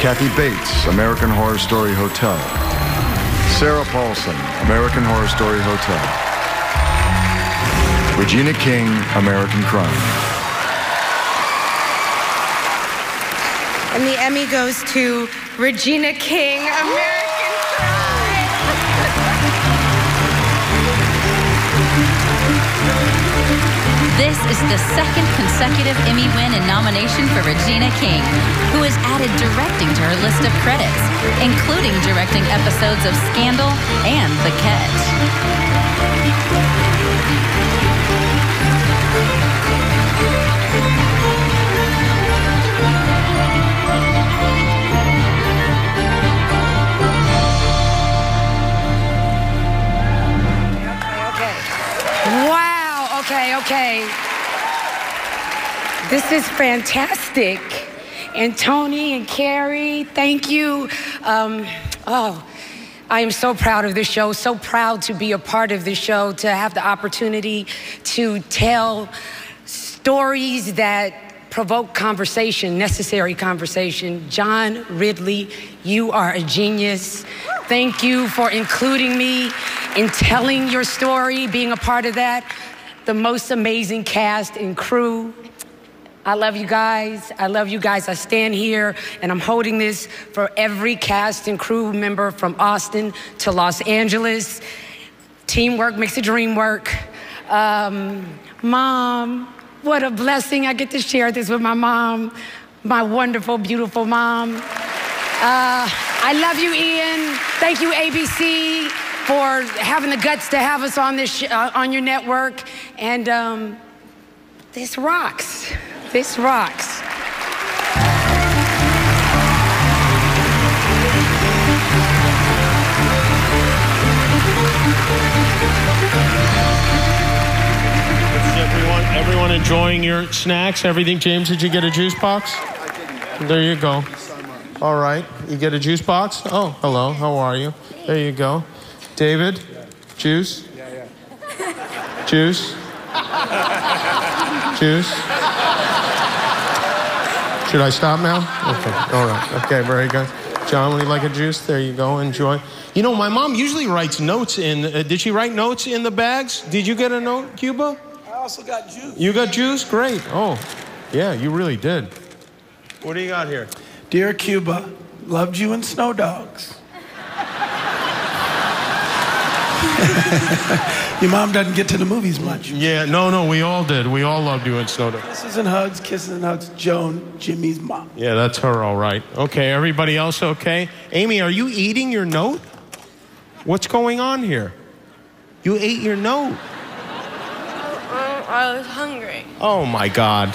Kathy Bates, American Horror Story Hotel. Sarah Paulson, American Horror Story Hotel. Regina King, American Crime. And the Emmy goes to Regina King, American This is the second consecutive Emmy win and nomination for Regina King, who has added directing to her list of credits, including directing episodes of Scandal and The Catch. Wow, okay. This is fantastic. And Tony and Carrie, thank you. I am so proud of this show, so proud to be a part of this show, to have the opportunity to tell stories that provoke conversation, necessary conversation. John Ridley, you are a genius. Thank you for including me in telling your story, being a part of that. The most amazing cast and crew. I love you guys. I stand here and I'm holding this for every cast and crew member from Austin to Los Angeles. Teamwork makes the dream work. Mom, what a blessing. I get to share this with my mom, my wonderful, beautiful mom. I love you, Ian. Thank you, ABC, for having the guts to have us on this on your network. And this rocks. This rocks. Everyone enjoying your snacks, everything? James, did you get a juice box? There you go. All right, you get a juice box? Oh, hello, how are you? There you go. David, juice? Juice? Juice? Should I stop now? Okay, all right, okay, very good. John, would you like a juice? There you go, enjoy. You know, my mom usually writes notes in, did she write notes in the bags? Did you get a note, Cuba? I also got juice. You got juice? Great. Oh, yeah, you really did. What do you got here? Dear Cuba, loved you in Snow Dogs. Your mom doesn't get to the movies much. Yeah, no, we all did. We all loved you in Snow Dogs. Kisses and hugs, Joan, Jimmy's mom. Yeah, that's her, all right. Okay, everybody else okay? Amy, are you eating your note? What's going on here? You ate your note. I was hungry. Oh, my God.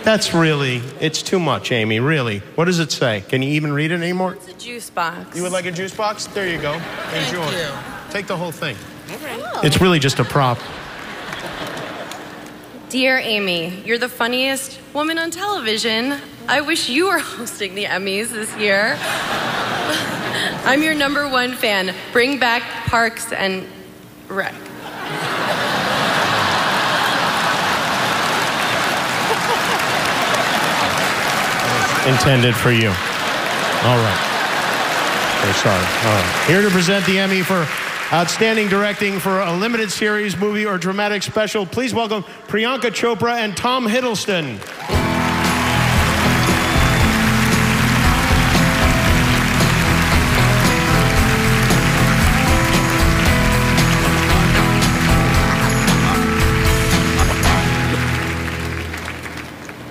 That's really, it's too much, Amy, really. What does it say? Can you even read it anymore? It's a juice box. You would like a juice box? There you go. Enjoy. Thank you. Take the whole thing. Okay. It's really just a prop. Dear Amy, you're the funniest woman on television. I wish you were hosting the Emmys this year. I'm your #1 fan. Bring back Parks and Rec. Intended for you. All right. Very sorry. All right. Here to present the Emmy for Outstanding Directing for a Limited Series, Movie, or Dramatic Special, please welcome Priyanka Chopra and Tom Hiddleston.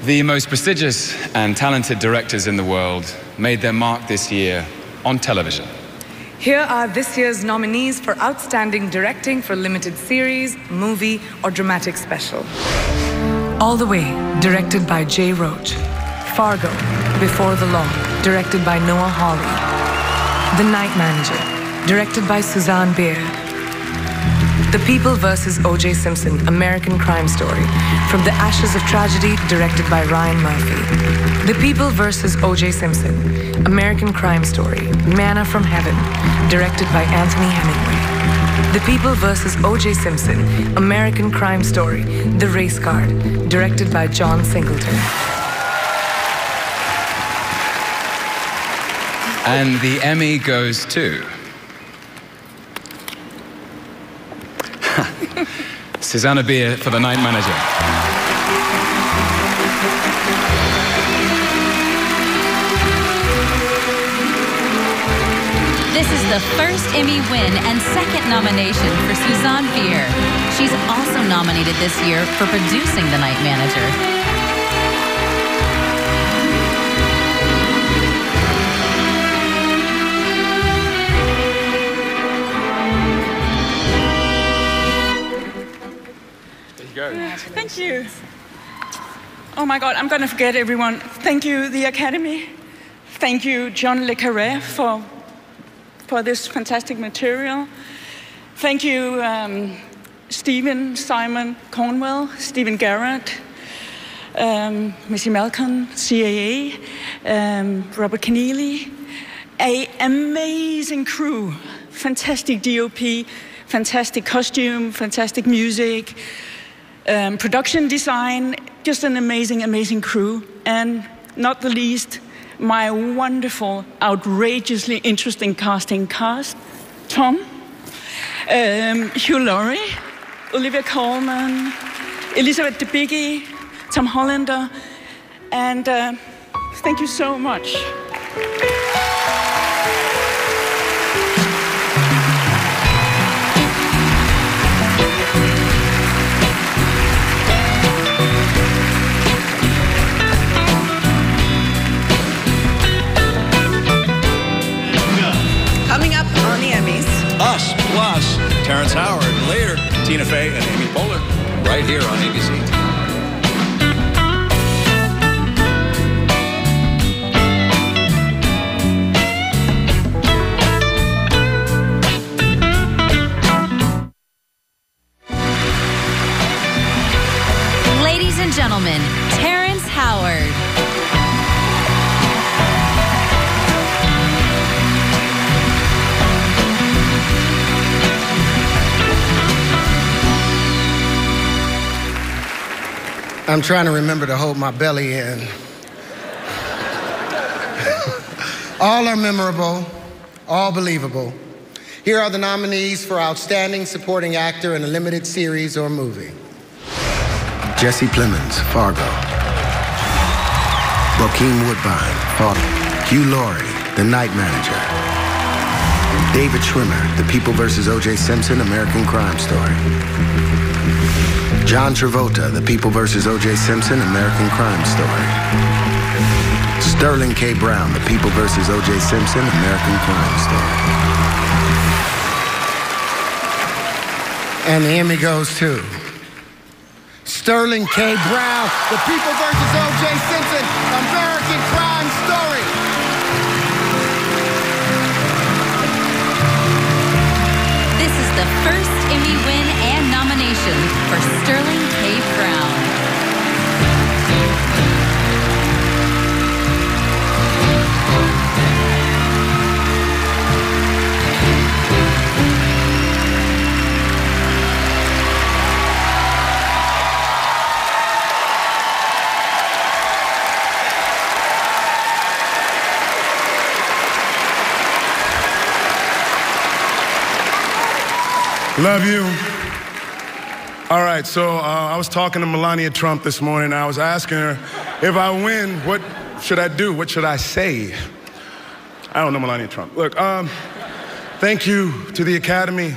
The most prestigious and talented directors in the world made their mark this year on television. Here are this year's nominees for Outstanding Directing for Limited Series, Movie, or Dramatic Special. All the Way, directed by Jay Roach. Fargo, Before the Law, directed by Noah Hawley. The Night Manager, directed by Suzanne Bier. The People vs. O.J. Simpson, American Crime Story, From the Ashes of Tragedy, directed by Ryan Murphy. The People vs. O.J. Simpson, American Crime Story, Manna from Heaven, directed by Anthony Hemingway. The People vs. O.J. Simpson, American Crime Story, The Race Card, directed by John Singleton. And the Emmy goes to Susanna Bier for The Night Manager. This is the first Emmy win and second nomination for Suzanne Bier. She's also nominated this year for producing The Night Manager. Thank you. Oh my God, I'm going to forget everyone. Thank you, the Academy. Thank you, John Le Carré, for this fantastic material. Thank you, Stephen Simon Cornwell, Stephen Garrett, Missy Malcolm, CAA, Robert Keneally, an amazing crew, fantastic DOP, fantastic costume, fantastic music, production design, just an amazing, amazing crew. And not the least, my wonderful, outrageously interesting casting cast. Tom, Hugh Laurie, Olivia Colman, Elizabeth Debicki, Tom Hollander, and thank you so much. Coming up on the Emmys. Us plus Terrence Howard, and later Tina Fey and Amy Poehler, right here on ABC. Ladies and gentlemen, Terrence Howard. I'm trying to remember to hold my belly in. All are memorable, all believable. Here are the nominees for Outstanding Supporting Actor in a Limited Series or Movie. Jesse Plemons, Fargo. Joaquin Woodbine, Fargo. Hugh Laurie, The Night Manager. David Schwimmer, The People vs. O.J. Simpson, American Crime Story. John Travolta, The People vs. O.J. Simpson, American Crime Story. Sterling K. Brown, The People vs. O.J. Simpson, American Crime Story. And the Emmy goes to Sterling K. Brown, The People vs. O.J. Simpson, American Crime Story. This is the first Emmy win and nomination for Sterling K. Brown. Love you. All right, so I was talking to Melania Trump this morning. I was asking her, if I win, what should I do? What should I say? I don't know Melania Trump. Look, thank you to the Academy.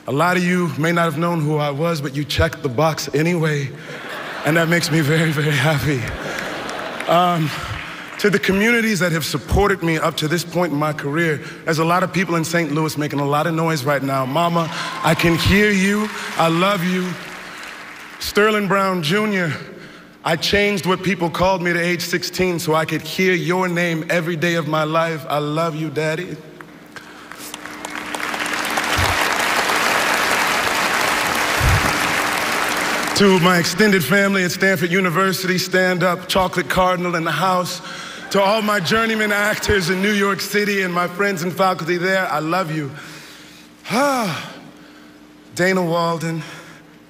A lot of you may not have known who I was, but you checked the box anyway. And that makes me very, very happy. To the communities that have supported me up to this point in my career, there's a lot of people in St. Louis making a lot of noise right now. Mama, I can hear you. I love you. Sterling Brown Jr., I changed what people called me at age 16 so I could hear your name every day of my life. I love you, Daddy. To my extended family at Stanford University, stand up, Chocolate Cardinal in the house. To all my journeyman actors in New York City and my friends and faculty there, I love you. Dana Walden,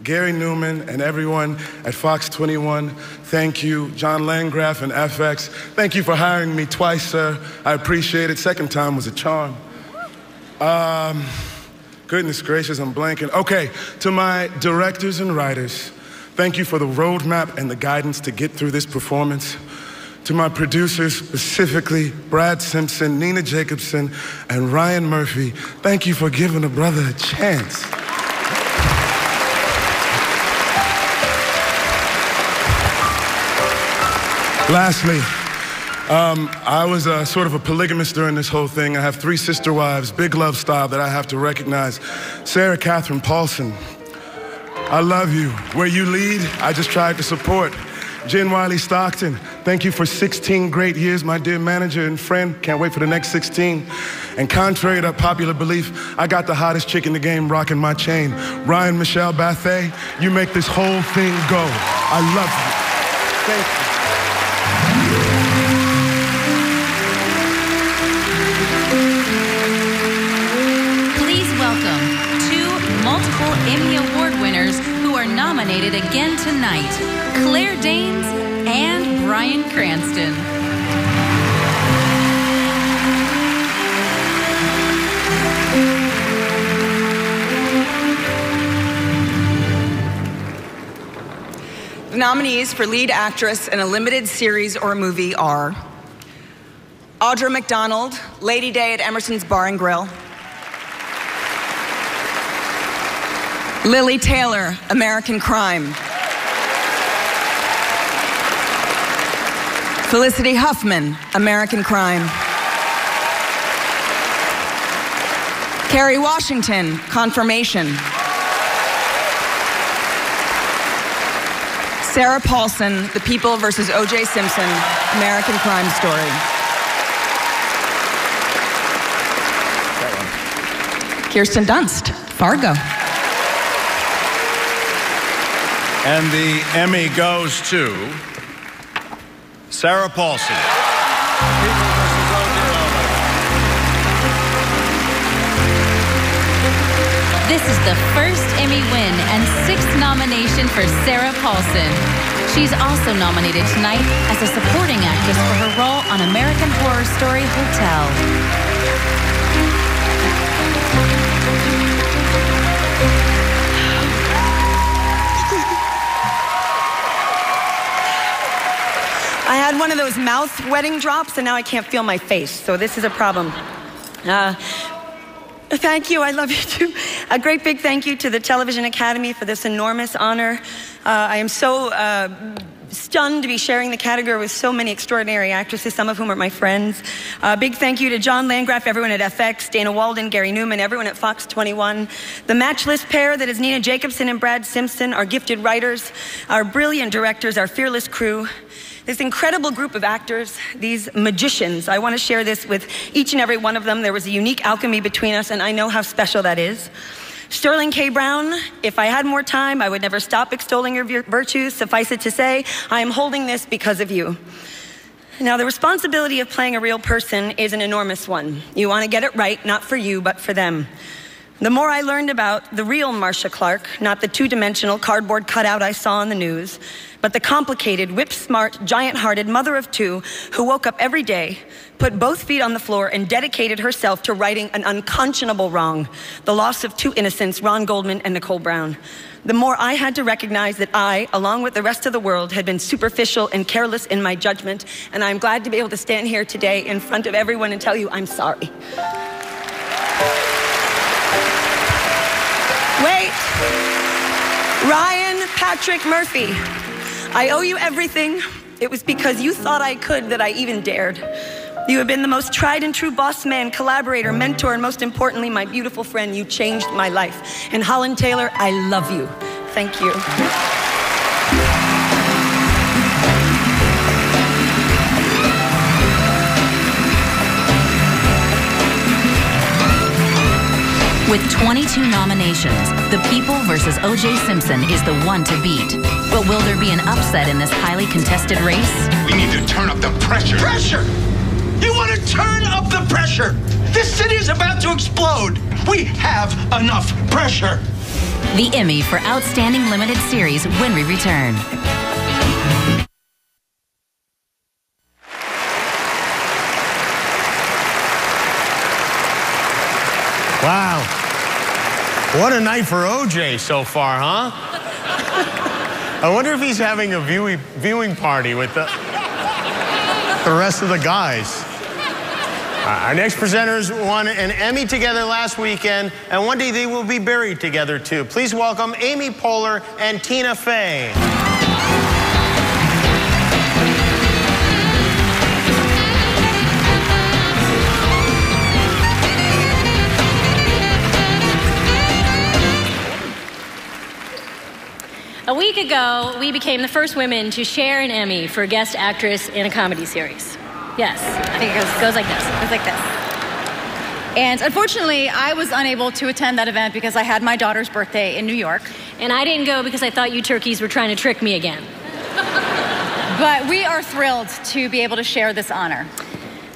Garry Newman, and everyone at Fox 21, thank you. John Landgraf and FX, thank you for hiring me twice, sir. I appreciate it. Second time was a charm. Goodness gracious, I'm blanking. Okay, to my directors and writers, thank you for the roadmap and the guidance to get through this performance. To my producers, specifically Brad Simpson, Nina Jacobson, and Ryan Murphy, thank you for giving a brother a chance. Lastly, I was sort of a polygamist during this whole thing. I have 3 sister wives, big love style, that I have to recognize. Sarah Catherine Paulson, I love you. Where you lead, I just tried to support. Jen Wiley Stockton, thank you for 16 great years, my dear manager and friend. Can't wait for the next 16. And contrary to popular belief, I got the hottest chick in the game rocking my chain. Ryan Michelle Bathay, you make this whole thing go. I love you. Thank you. Please welcome 2 multiple Emmy Award winners who are nominated again tonight, Claire Danes and Bryan Cranston. The nominees for lead actress in a limited series or movie are Audra McDonald, Lady Day at Emerson's Bar and Grill. Lily Taylor, American Crime. Felicity Huffman, American Crime. Kerry Washington, Confirmation. Sarah Paulson, The People vs. O.J. Simpson, American Crime Story. Kirsten Dunst, Fargo. And the Emmy goes to Sarah Paulson. This is the first Emmy win and 6th nomination for Sarah Paulson. She's also nominated tonight as a supporting actress for her role on American Horror Story Hotel. I had one of those mouth wetting drops and now I can't feel my face, so this is a problem. Thank you, I love you too. A great big thank you to the Television Academy for this enormous honor. I am so stunned to be sharing the category with so many extraordinary actresses, some of whom are my friends. Big thank you to John Landgraf, everyone at FX, Dana Walden, Garry Newman, everyone at Fox 21. The matchless pair that is Nina Jacobson and Brad Simpson, our gifted writers, our brilliant directors, our fearless crew. This incredible group of actors, these magicians, I want to share this with each and every one of them. There was a unique alchemy between us, and I know how special that is. Sterling K. Brown, if I had more time, I would never stop extolling your virtues. Suffice it to say, I am holding this because of you. Now, the responsibility of playing a real person is an enormous one. You want to get it right, not for you, but for them. The more I learned about the real Marcia Clark, not the two-dimensional cardboard cutout I saw on the news, but the complicated, whip-smart, giant-hearted mother of 2 who woke up every day, put both feet on the floor, and dedicated herself to righting an unconscionable wrong, the loss of 2 innocents, Ron Goldman and Nicole Brown. The more I had to recognize that I, along with the rest of the world, had been superficial and careless in my judgment, and I'm glad to be able to stand here today in front of everyone and tell you I'm sorry. Wait, Ryan Patrick Murphy, I owe you everything. It was because you thought I could that I even dared. You have been the most tried and true boss man, collaborator, mentor, and most importantly, my beautiful friend. You changed my life. And Holland Taylor, I love you. Thank you. With 22 nominations, The People versus O.J. Simpson is the one to beat. But will there be an upset in this highly contested race? We need to turn up the pressure. Pressure? You want to turn up the pressure? This city is about to explode. We have enough pressure. The Emmy for Outstanding Limited Series when we return. Wow. What a night for OJ so far, huh? I wonder if he's having a viewing party with the rest of the guys. Our next presenters won an Emmy together last weekend, and one day they will be buried together too. Please welcome Amy Poehler and Tina Fey. A week ago, we became the first women to share an Emmy for Guest Actress in a Comedy Series. Yes, I think it goes like this. It goes like this. And unfortunately, I was unable to attend that event because I had my daughter's birthday in New York. And I didn't go because I thought you turkeys were trying to trick me again. But we are thrilled to be able to share this honor.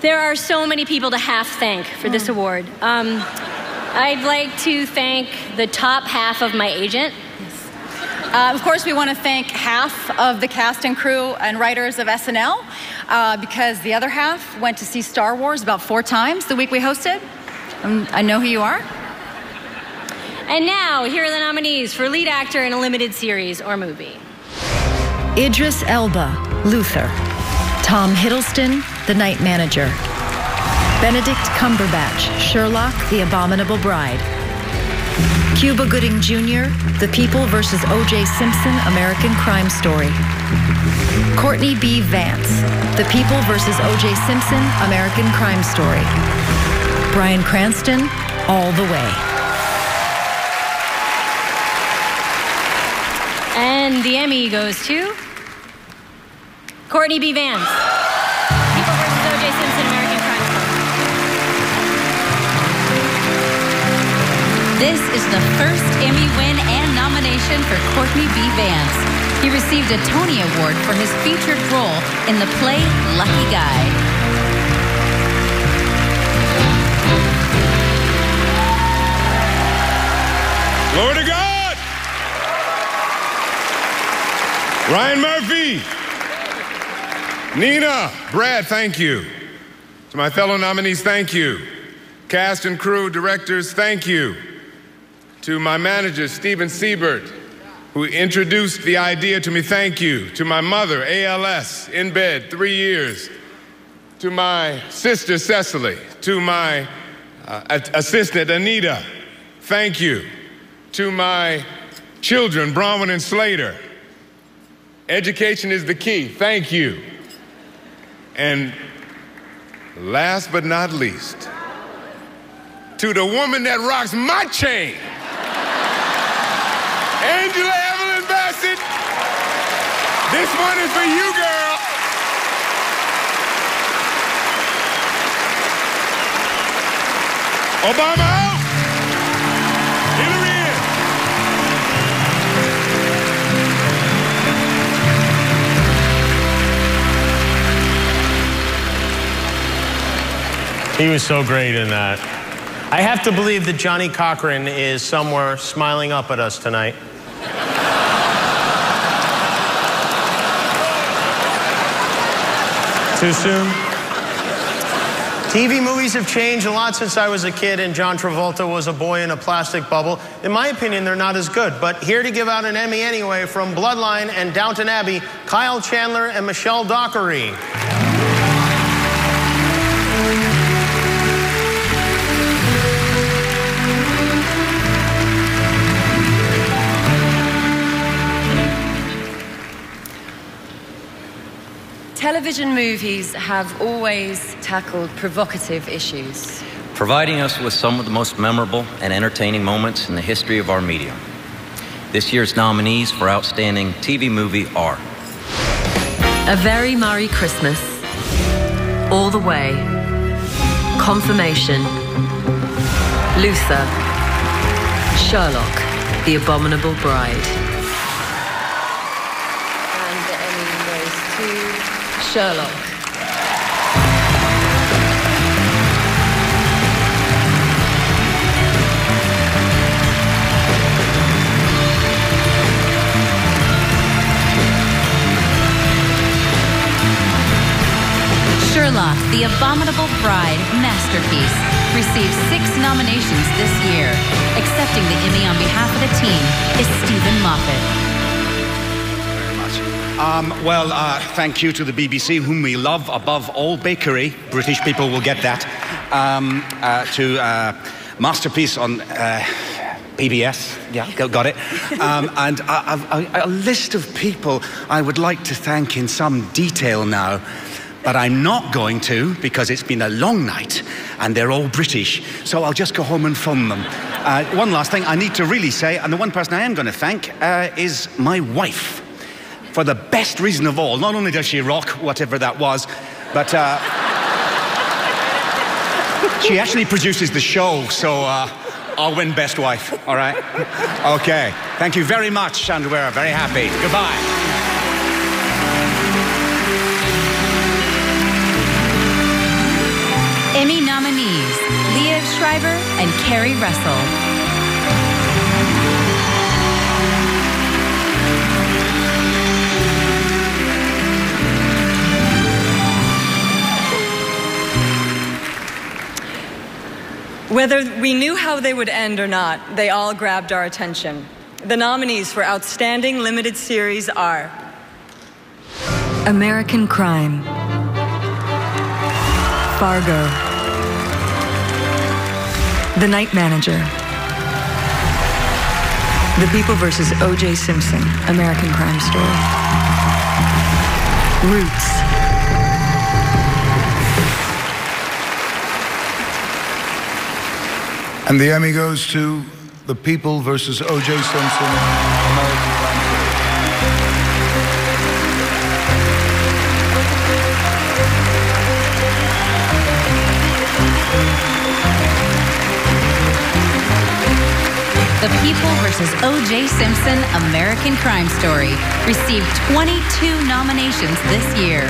There are so many people to half-thank for this award. I'd like to thank the top half of my agent. Of course, we want to thank half of the cast and crew and writers of SNL because the other half went to see Star Wars about 4 times the week we hosted. I know who you are. And now, here are the nominees for lead actor in a limited series or movie. Idris Elba, Luther. Tom Hiddleston, The Night Manager. Benedict Cumberbatch, Sherlock, The Abominable Bride. Cuba Gooding Jr., The People versus O.J. Simpson, American Crime Story. Courtney B. Vance, The People versus O.J. Simpson, American Crime Story. Bryan Cranston, All the Way. And the Emmy goes to Courtney B. Vance. People versus O.J. Simpson, American Crime Story. This is the first Emmy win and nomination for Courtney B. Vance. He received a Tony Award for his featured role in the play Lucky Guy. Glory to God! Ryan Murphy. Nina, Brad, thank you. To my fellow nominees, thank you. Cast and crew, directors, thank you. To my manager, Steven Siebert, who introduced the idea to me, thank you. To my mother, ALS, in bed, 3 years. To my sister, Cecily. To my assistant, Anita, thank you. To my children, Bronwyn and Slater. Education is the key, thank you. And last but not least, to the woman that rocks my chain, Angela Evelyn Bassett, this one is for you, girl. Obama out. Hillary in. He was so great in that. I have to believe that Johnny Cochran is somewhere smiling up at us tonight. Too soon? TV movies have changed a lot since I was a kid and John Travolta was a boy in a plastic bubble. In my opinion, they're not as good. But here to give out an Emmy anyway from Bloodline and Downton Abbey, Kyle Chandler and Michelle Dockery. Television movies have always tackled provocative issues, providing us with some of the most memorable and entertaining moments in the history of our medium. This year's nominees for Outstanding TV Movie are A Very Merry Christmas, All the Way, Confirmation, Luther, Sherlock, The Abominable Bride. and the Emmy goes to Sherlock. Sherlock, The Abominable Bride masterpiece, received 6 nominations this year. Accepting the Emmy on behalf of the team is Stephen Moffat. Thank you to the BBC, whom we love above all bakery. British people will get that. To Masterpiece on PBS. Yeah, got it. And a list of people I would like to thank in some detail now. But I'm not going to, because it's been a long night and they're all British. So I'll just go home and phone them. One last thing I need to really say, and the one person I am going to thank is my wife. For the best reason of all. Not only does she rock, whatever that was, but she actually produces the show, so I'll win Best Wife, all right? Okay. Thank you very much, and we're very happy. Goodbye. Emmy nominees, Leah Schreiber and Carrie Russell. Whether we knew how they would end or not, they all grabbed our attention. The nominees for Outstanding Limited Series are American Crime, Fargo, The Night Manager, The People vs. O.J. Simpson, American Crime Story, Roots, And the Emmy goes to The People vs. O.J. Simpson, American Crime The People vs. O.J. Simpson, American Crime Story, received 22 nominations this year.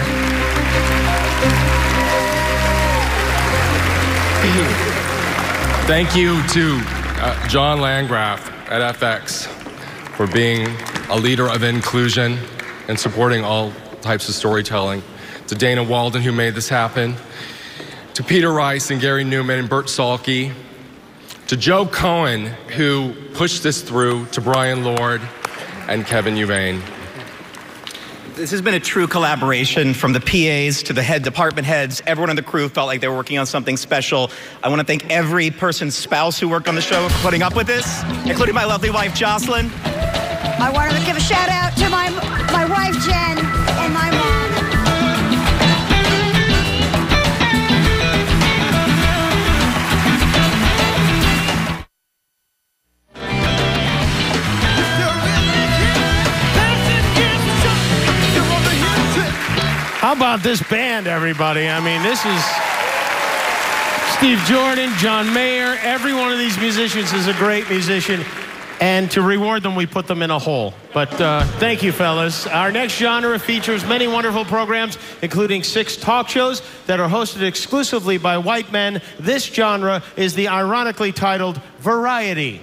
Thank you to John Landgraf at FX for being a leader of inclusion and supporting all types of storytelling. To Dana Walden, who made this happen. To Peter Rice and Gary Newman and Bert Salke. To Joe Cohen, who pushed this through. To Brian Lord and Kevin Uvain. This has been a true collaboration from the PAs to the head department heads. Everyone on the crew felt like they were working on something special. I want to thank every person's spouse who worked on the show for putting up with this, including my lovely wife, Jocelyn. I want to give a shout out to my wife, Jen, and my mom. How about this band, everybody? I mean, this is Steve Jordan, John Mayer. Every one of these musicians is a great musician. And to reward them, we put them in a hole. But thank you, fellas. Our next genre features many wonderful programs, including 6 talk shows that are hosted exclusively by white men. This genre is the ironically titled Variety.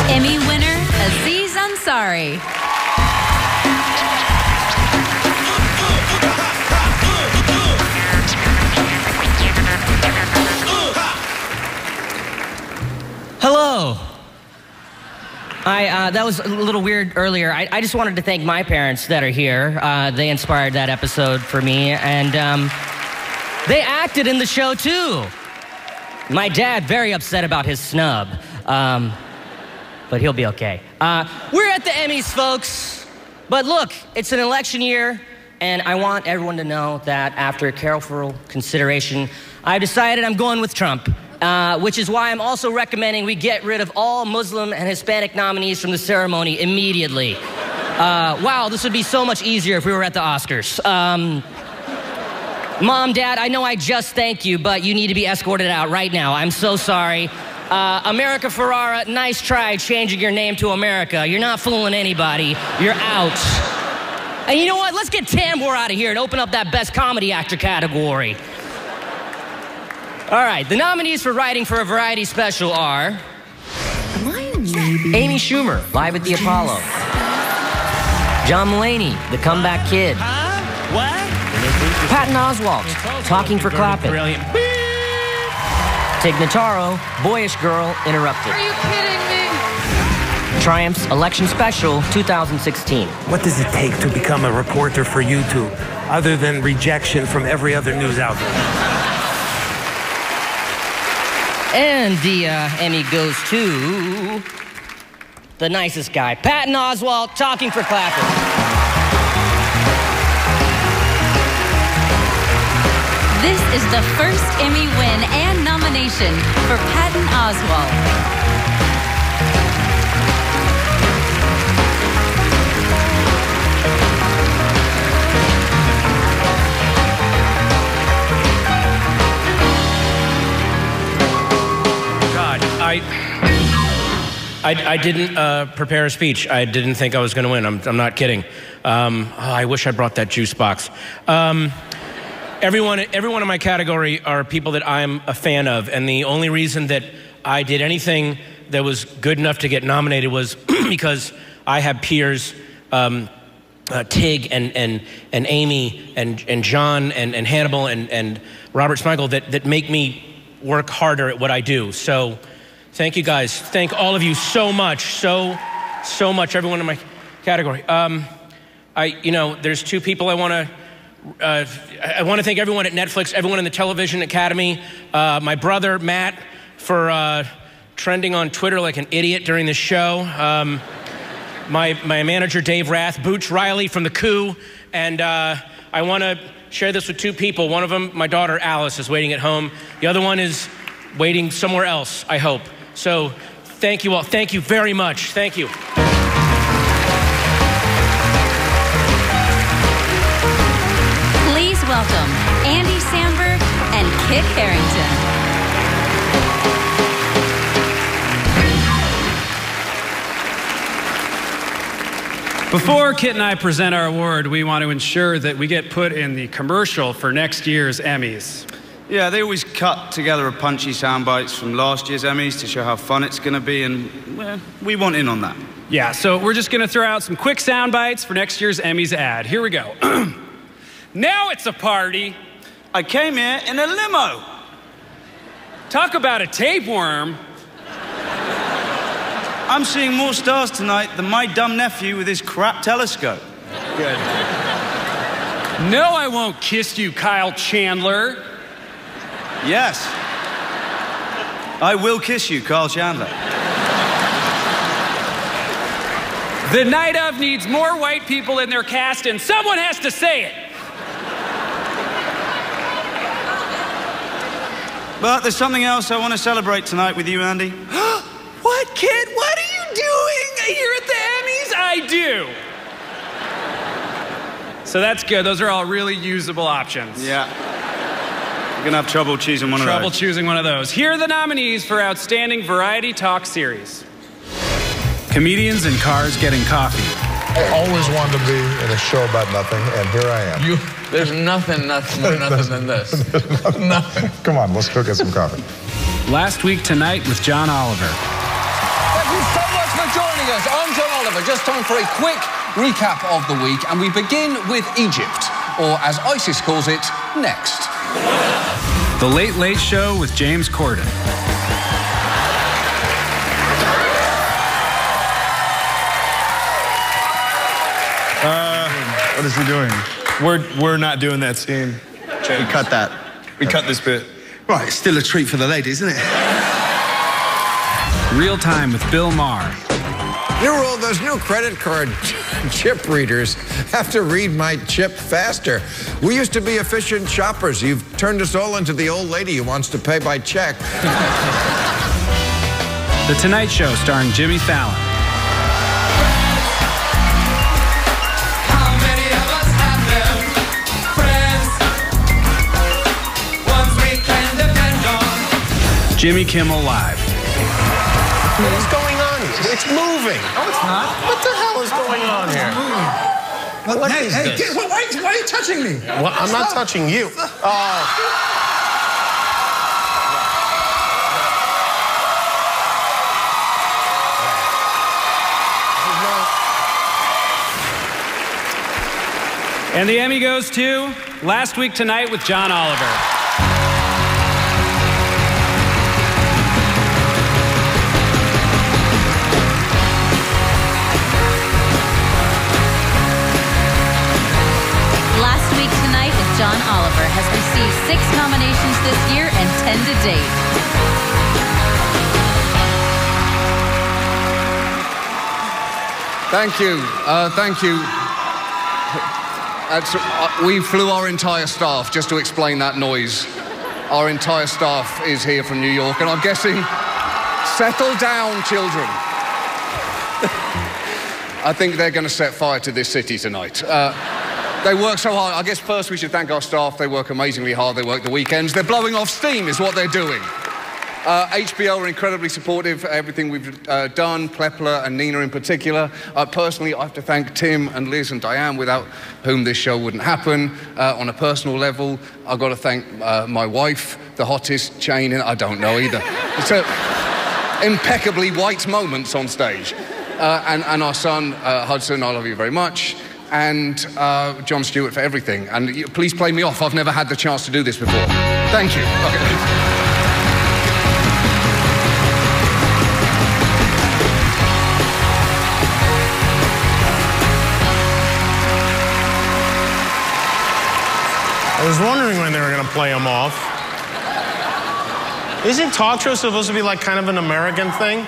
Emmy winner, Aziz Ansari. Hello. That was a little weird earlier. I just wanted to thank my parents that are here. They inspired that episode for me, and they acted in the show too. My dad, very upset about his snub. But he'll be okay. We're at the Emmys, folks. But look, it's an election year, and I want everyone to know that after careful consideration, I've decided I'm going with Trump, which is why I'm also recommending we get rid of all Muslim and Hispanic nominees from the ceremony immediately. Wow, this would be so much easier if we were at the Oscars. Mom, Dad, I know I just thanked you, but you need to be escorted out right now. I'm so sorry. America Ferrara, nice try changing your name to America. You're not fooling anybody. You're out. And you know what? Let's get Tambor out of here and open up that Best Comedy Actor category. All right, the nominees for writing for a variety special are... Amy Schumer, live at the Apollo. John Mulaney, The Comeback Kid. What? Patton Oswalt, Talking for Clapping. Brilliant. Tig Notaro, Boyish Girl, Interrupted. Are you kidding me? Triumph's Election Special 2016. What does it take to become a reporter for YouTube, other than rejection from every other news outlet? And the Emmy goes to the nicest guy, Patton Oswalt, Talking for Clapping. This is the first Emmy win and nomination for Patton Oswalt. God, I didn't prepare a speech. I didn't think I was going to win. I'm not kidding. I wish I brought that juice box. Everyone in my category are people that I'm a fan of, and the only reason that I did anything that was good enough to get nominated was because I have peers, Tig and Amy and John and Hannibal and Robert Smigel that make me work harder at what I do. So thank you guys. Thank all of you so much, so much, everyone in my category. There's two people I want to thank everyone at Netflix, everyone in the Television Academy, my brother, Matt, for trending on Twitter like an idiot during the show, my manager, Dave Rath, Booch Riley from The Coup, and I want to share this with two people. One of them, my daughter, Alice, is waiting at home. The other one is waiting somewhere else, I hope. So thank you all. Thank you very much. Thank you. Please welcome Andy Samberg and Kit Harington. Before Kit and I present our award, we want to ensure that we get put in the commercial for next year's Emmys. Yeah, they always cut together a punchy sound bites from last year's Emmys to show how fun it's going to be, and well, we want in on that. Yeah, so we're just going to throw out some quick sound bites for next year's Emmys ad. Here we go. Now it's a party. I came here in a limo. Talk about a tapeworm. I'm seeing more stars tonight than my dumb nephew with his crap telescope. Good. No, I won't kiss you, Kyle Chandler. Yes. I will kiss you, Kyle Chandler. The night of needs more white people in their cast, and someone has to say it. But there's something else I want to celebrate tonight with you, Andy. What, kid? What are you doing here at the Emmys? I do. So that's good. Those are all really usable options. Yeah. You're going to have trouble choosing one of those. Trouble choosing one of those. Here are the nominees for Outstanding Variety Talk Series. Comedians in Cars Getting Coffee. I always wanted to be in a show about nothing, and here I am. There's nothing more nothing than this. Nothing. Come on, let's go get some coffee. Last Week Tonight with John Oliver. Thank you so much for joining us. I'm John Oliver. Just time for a quick recap of the week, and we begin with Egypt, or as ISIS calls it, next. The Late Late Show with James Corden. What is he doing? We're not doing that scene. We cut that. We cut this bit. Right, it's still a treat for the ladies, isn't it? Real Time with Bill Maher. New rule, those new credit card chip readers have to read my chip faster. We used to be efficient shoppers. You've turned us all into the old lady who wants to pay by check. The Tonight Show starring Jimmy Fallon. Jimmy Kimmel Live. What is going on here? It's moving. No, it's not. What the hell is going on here? What is this? Why are you touching me? Well, I'm not touching you. Oh. And the Emmy goes to Last Week Tonight with John Oliver. John Oliver has received 6 nominations this year and 10 to date. Thank you. Thank you. We flew our entire staff, just to explain that noise. Our entire staff is here from New York, and I'm guessing, settle down, children. I think they're going to set fire to this city tonight. They work so hard. I guess first we should thank our staff. They work amazingly hard. They work the weekends. They're blowing off steam is what they're doing. HBO are incredibly supportive for everything we've done, Plepler and Nina in particular. Personally, I have to thank Tim and Liz and Diane, without whom this show wouldn't happen. On a personal level, I've got to thank my wife, the hottest chain in... I don't know either. It's impeccably white moments on stage. And our son, Hudson, I love you very much. And Jon Stewart for everything. And please play me off. I've never had the chance to do this before. Thank you. Okay. I was wondering when they were going to play them off. Isn't talk show supposed to be like kind of an American thing?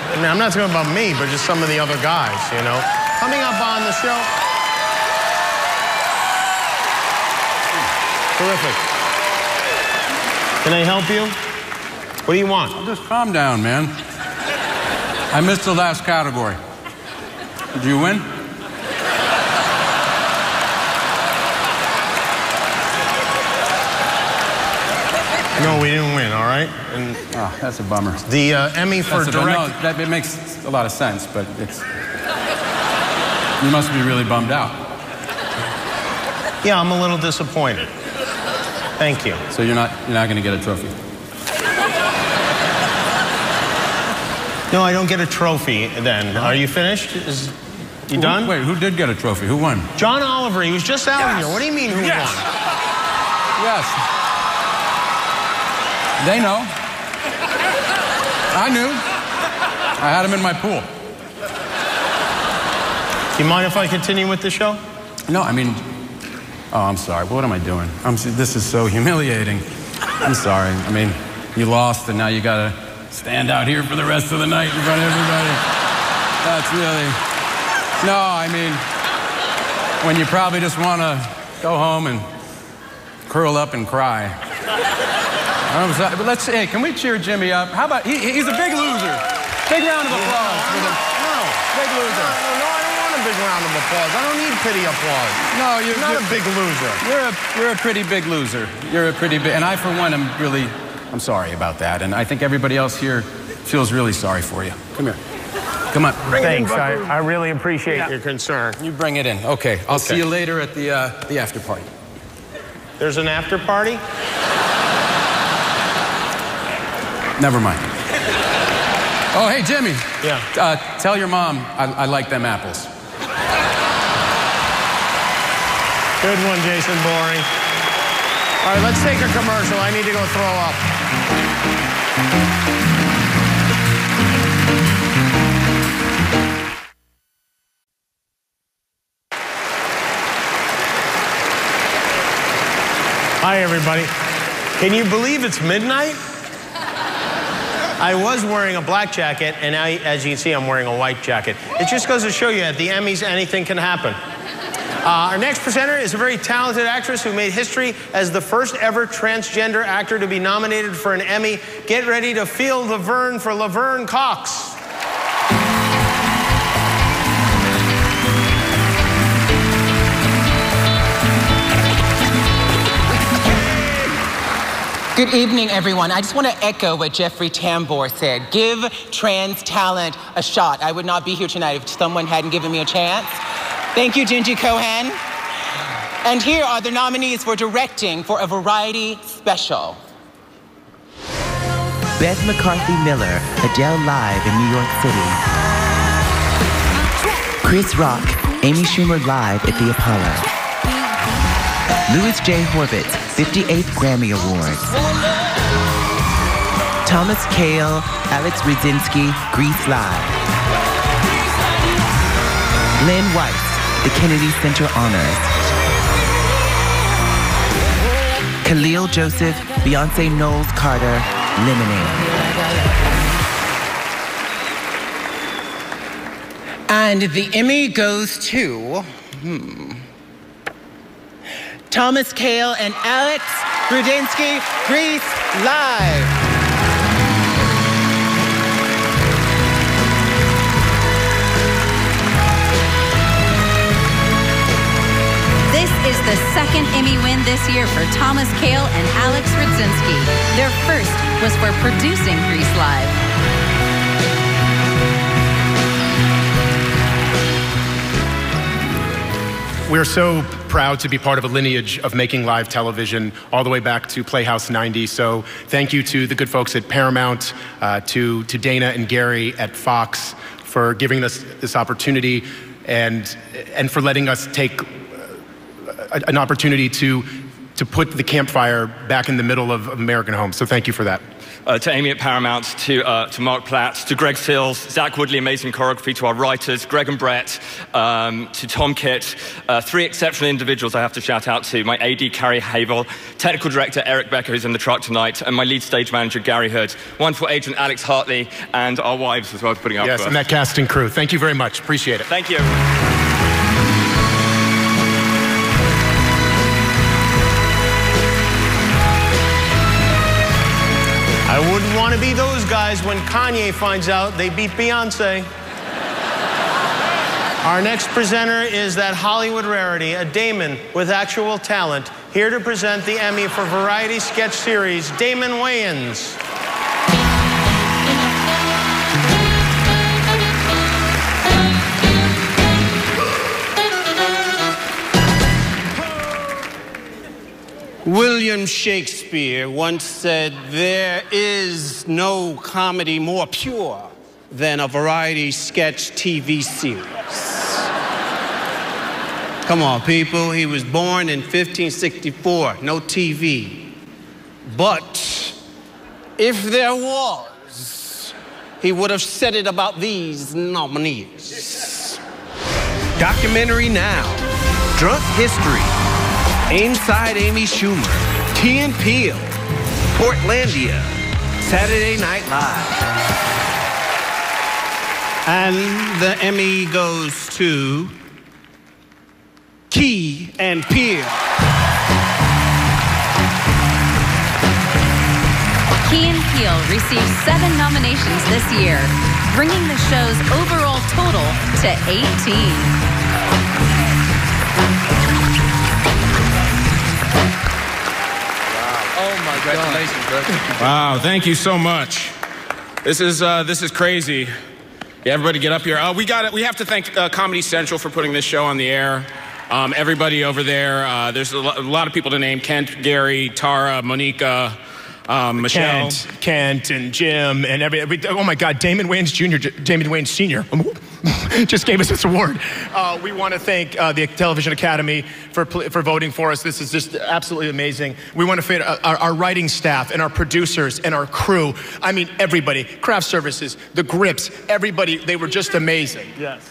I mean, I'm not talking about me, but just some of the other guys, you know. Coming up on the show. Terrific. Can I help you? What do you want? Just calm down, man. I missed the last category. Did you win? No, we didn't win, all right? And oh, that's a bummer. The Emmy for direct... No, it makes a lot of sense, but it's... You must be really bummed out. Yeah, I'm a little disappointed. Thank you. So you're not going to get a trophy? No, I don't get a trophy then. Are you finished? You done? Wait, who did get a trophy? Who won? John Oliver. He was just out here. What do you mean, who won? Yes. They know. I knew. I had him in my pool. Do you mind if I continue with the show? No, I mean... Oh, I'm sorry. What am I doing? This is so humiliating. I'm sorry. I mean, you lost, and now you got to stand out here for the rest of the night in front of everybody. That's really... No, I mean, when you probably just want to go home and curl up and cry. I'm sorry, but hey, can we cheer Jimmy up? How about, he's a big loser. Big round of applause for him. No, big loser. No, I don't want a big round of applause. I don't need pity applause. No, you're not a big loser. You're a pretty big loser. You're a pretty big, and I, for one, I'm sorry about that. And I think everybody else here feels really sorry for you. Come here. Come on. Thanks. I really appreciate your concern. You bring it in. Okay. I'll see you later at the after party. There's an after party? Never mind. Oh, hey, Jimmy. Yeah. Tell your mom I like them apples. Good one, Jason Boring. All right, let's take a commercial. I need to go throw up. Hi, everybody. Can you believe it's midnight? I was wearing a black jacket, and now, as you can see, I'm wearing a white jacket. It just goes to show you, at the Emmys, anything can happen. Our next presenter is a very talented actress who made history as the first ever transgender actor to be nominated for an Emmy. Get ready to feel the Vern for Laverne Cox. Good evening, everyone. I just want to echo what Jeffrey Tambor said. Give trans talent a shot. I would not be here tonight if someone hadn't given me a chance. Thank you, Gingy Cohen. And here are the nominees for directing for a variety special. Beth McCarthy Miller, Adele Live in New York City. Chris Rock, Amy Schumer Live at the Apollo. Louis J. Horvitz, 58th Grammy Awards. Thomas Kail, Alex Rudzinski, Grease Live. Lynn Weiss, the Kennedy Center Honors. Khalil Joseph, Beyonce Knowles Carter, Lemonade. And the Emmy goes to... Thomas Kail and Alex Rudzinski, Grease Live. This is the second Emmy win this year for Thomas Kail and Alex Rudzinski. Their first was for producing Grease Live. We're so proud to be part of a lineage of making live television all the way back to Playhouse 90. So thank you to the good folks at Paramount, to Dana and Garry at Fox for giving us this opportunity and for letting us take an opportunity to put the campfire back in the middle of American homes. So thank you for that. To Amy at Paramount, to Mark Platt, to Greg Sills, Zach Woodley, amazing choreography, to our writers, Greg and Brett, to Tom Kitt, three exceptional individuals I have to shout out to, my AD, Carrie Havel, technical director, Eric Becker, who's in the truck tonight, and my lead stage manager, Gary Hood, wonderful agent, Alex Hartley, and our wives as well for putting up Yes, for us. and that casting crew. Thank you very much. Appreciate it. Thank you. I wouldn't want to be those guys when Kanye finds out they beat Beyonce. Our next presenter is that Hollywood rarity, a Damon with actual talent, here to present the Emmy for Variety Sketch Series, Damon Wayans. William Shakespeare once said, "There is no comedy more pure than a variety sketch TV series." Come on, people. He was born in 1564, no TV. But if there was, he would have said it about these nominees. Documentary Now, Drunk History, Inside Amy Schumer, Key and Peele, Portlandia, Saturday Night Live. And the Emmy goes to Key and Peele. Key and Peele received 7 nominations this year, bringing the show's overall total to 18. Congratulations, bro. Wow, thank you so much. This is crazy. Yeah, everybody get up here. We have to thank Comedy Central for putting this show on the air. Everybody over there, there's a lot of people to name: Kent, Gary, Tara, Monica, Michelle. Kent and Jim and every oh my God, Damon Wayans Jr., Damon Wayans Sr. just gave us this award. We want to thank the Television Academy for voting for us. This is just absolutely amazing. We want to thank our writing staff and our producers and our crew. I mean, everybody, craft services, the grips, everybody, they were just amazing. Yes.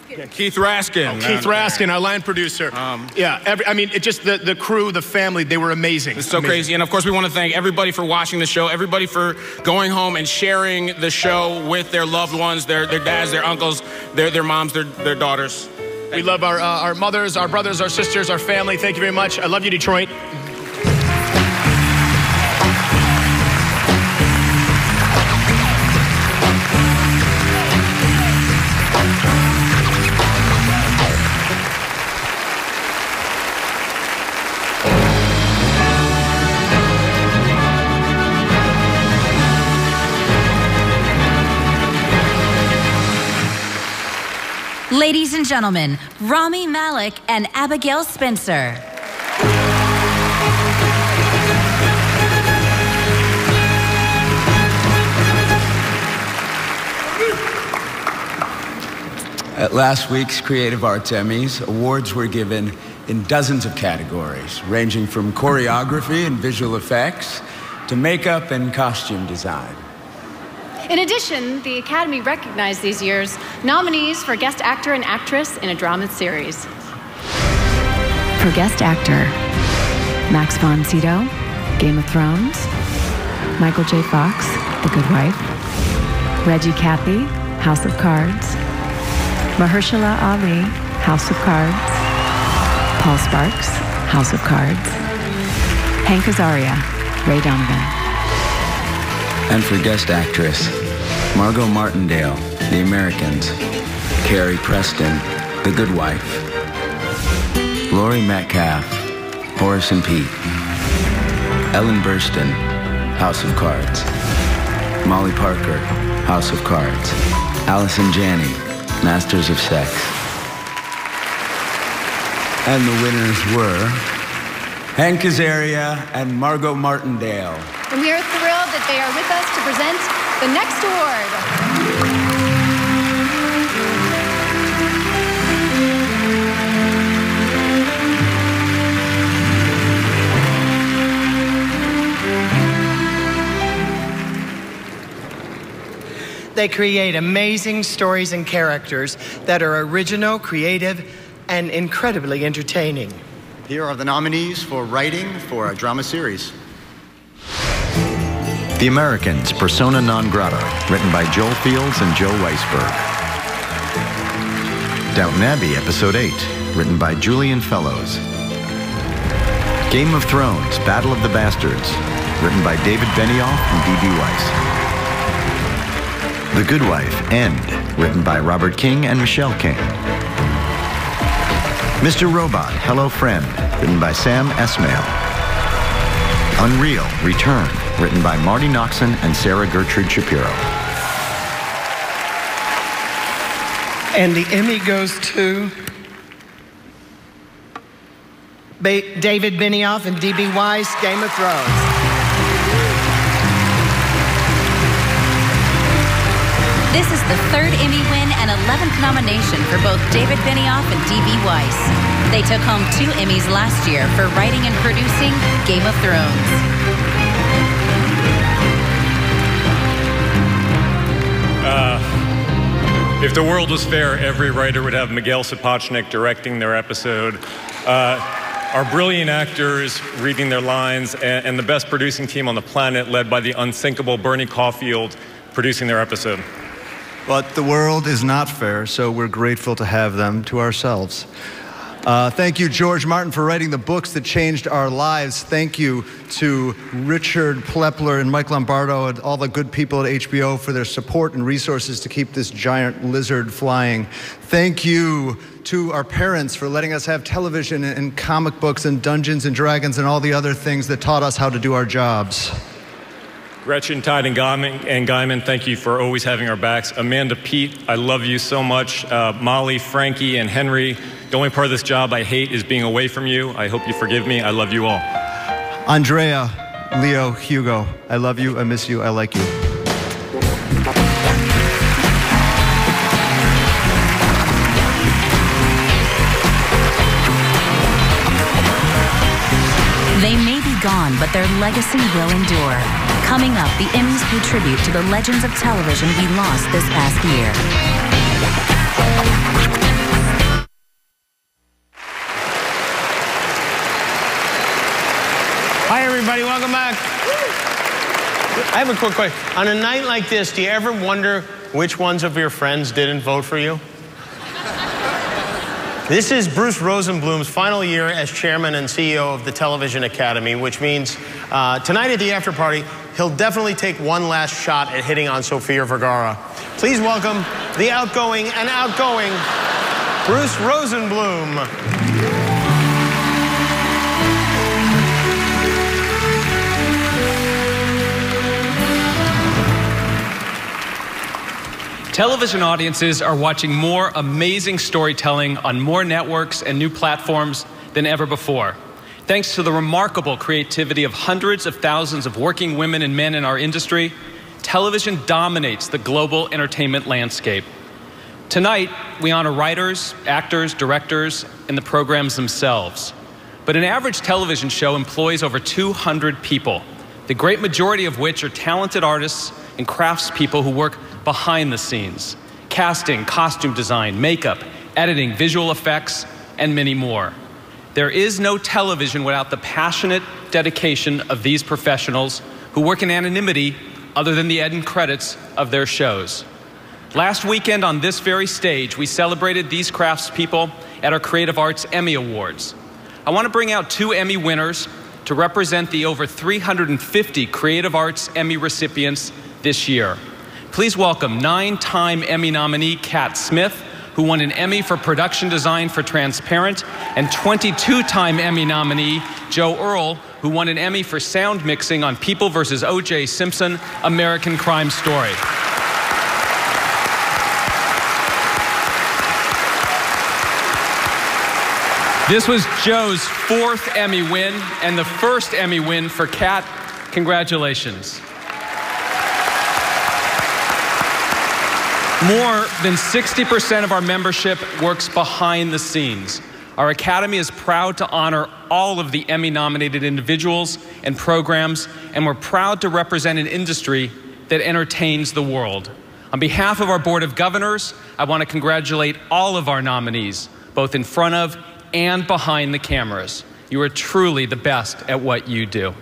Keith Raskin. Oh, Keith Raskin, our line producer. The crew, the family, they were amazing. It's so crazy. And of course, we want to thank everybody for watching the show, everybody for going home and sharing the show with their loved ones, their dads, their uncles, their moms, their daughters. We love our mothers, our brothers, our sisters, our family. Thank you very much. I love you, Detroit. Ladies and gentlemen, Rami Malek and Abigail Spencer. At last week's Creative Arts Emmys, awards were given in dozens of categories, ranging from choreography and visual effects to makeup and costume design. In addition, the Academy recognized these year's nominees for Guest Actor and Actress in a Drama Series. For Guest Actor, Max von Sydow, Game of Thrones, Michael J. Fox, The Good Wife, Reggie Cathy, House of Cards, Mahershala Ali, House of Cards, Paul Sparks, House of Cards, Hank Azaria, Ray Donovan. And for Guest Actress, Margot Martindale, The Americans, Carrie Preston, The Good Wife, Laurie Metcalf, Horace and Pete, Ellen Burstyn, House of Cards, Molly Parker, House of Cards, Allison Janney, Masters of Sex. And the winners were Hank Azaria and Margot Martindale. And we are thrilled that they are with us to present the next award. They create amazing stories and characters that are original, creative, and incredibly entertaining. Here are the nominees for writing for a drama series. The Americans, Persona Non Grata, written by Joel Fields and Joe Weisberg. Downton Abbey, Episode 8, written by Julian Fellows. Game of Thrones, Battle of the Bastards, written by David Benioff and D.B. Weiss. The Good Wife, End, written by Robert King and Michelle King. Mr. Robot, Hello Friend, written by Sam Esmail. Unreal, Return, written by Marty Noxon and Sarah Gertrude Shapiro. And the Emmy goes to David Benioff and D.B. Weiss, Game of Thrones. This is the third Emmy win and 11th nomination for both David Benioff and D.B. Weiss. They took home 2 Emmys last year for writing and producing Game of Thrones. If the world was fair, every writer would have Miguel Sapochnik directing their episode. Our brilliant actors reading their lines, and the best producing team on the planet led by the unthinkable Bernie Caulfield producing their episode. But the world is not fair, so we're grateful to have them to ourselves. Thank you, George Martin, for writing the books that changed our lives. Thank you to Richard Plepler and Mike Lombardo and all the good people at HBO for their support and resources to keep this giant lizard flying. Thank you to our parents for letting us have television and comic books and Dungeons and Dragons and all the other things that taught us how to do our jobs. Gretchen, Tide, and Guyman, thank you for always having our backs. Amanda, Pete, I love you so much. Molly, Frankie, and Henry, the only part of this job I hate is being away from you. I hope you forgive me. I love you all. Andrea, Leo, Hugo, I love you, I miss you, I like you. They may be gone, but their legacy will endure. Coming up, the Emmys pay tribute to the legends of television we lost this past year. I have a quick question. On a night like this, do you ever wonder which ones of your friends didn't vote for you? This is Bruce Rosenblum's final year as chairman and CEO of the Television Academy, which means tonight at the after party, he'll definitely take one last shot at hitting on Sofia Vergara. Please welcome the outgoing and outgoing Bruce Rosenblum. Television audiences are watching more amazing storytelling on more networks and new platforms than ever before. Thanks to the remarkable creativity of hundreds of thousands of working women and men in our industry, television dominates the global entertainment landscape. Tonight, we honor writers, actors, directors, and the programs themselves. But an average television show employs over 200 people, the great majority of which are talented artists and craftspeople who work behind the scenes: casting, costume design, makeup, editing, visual effects, and many more. There is no television without the passionate dedication of these professionals who work in anonymity other than the end credits of their shows. Last weekend on this very stage, we celebrated these craftspeople at our Creative Arts Emmy Awards. I want to bring out 2 Emmy winners to represent the over 350 Creative Arts Emmy recipients this year. Please welcome 9-time Emmy nominee Kat Smith, who won an Emmy for production design for Transparent, and 22-time Emmy nominee Joe Earl, who won an Emmy for sound mixing on People vs. O.J. Simpson, American Crime Story. This was Joe's 4th Emmy win and the first Emmy win for Kat. Congratulations. More than 60% of our membership works behind the scenes. Our Academy is proud to honor all of the Emmy-nominated individuals and programs, and we're proud to represent an industry that entertains the world. On behalf of our Board of Governors, I want to congratulate all of our nominees, both in front of and behind the cameras. You are truly the best at what you do.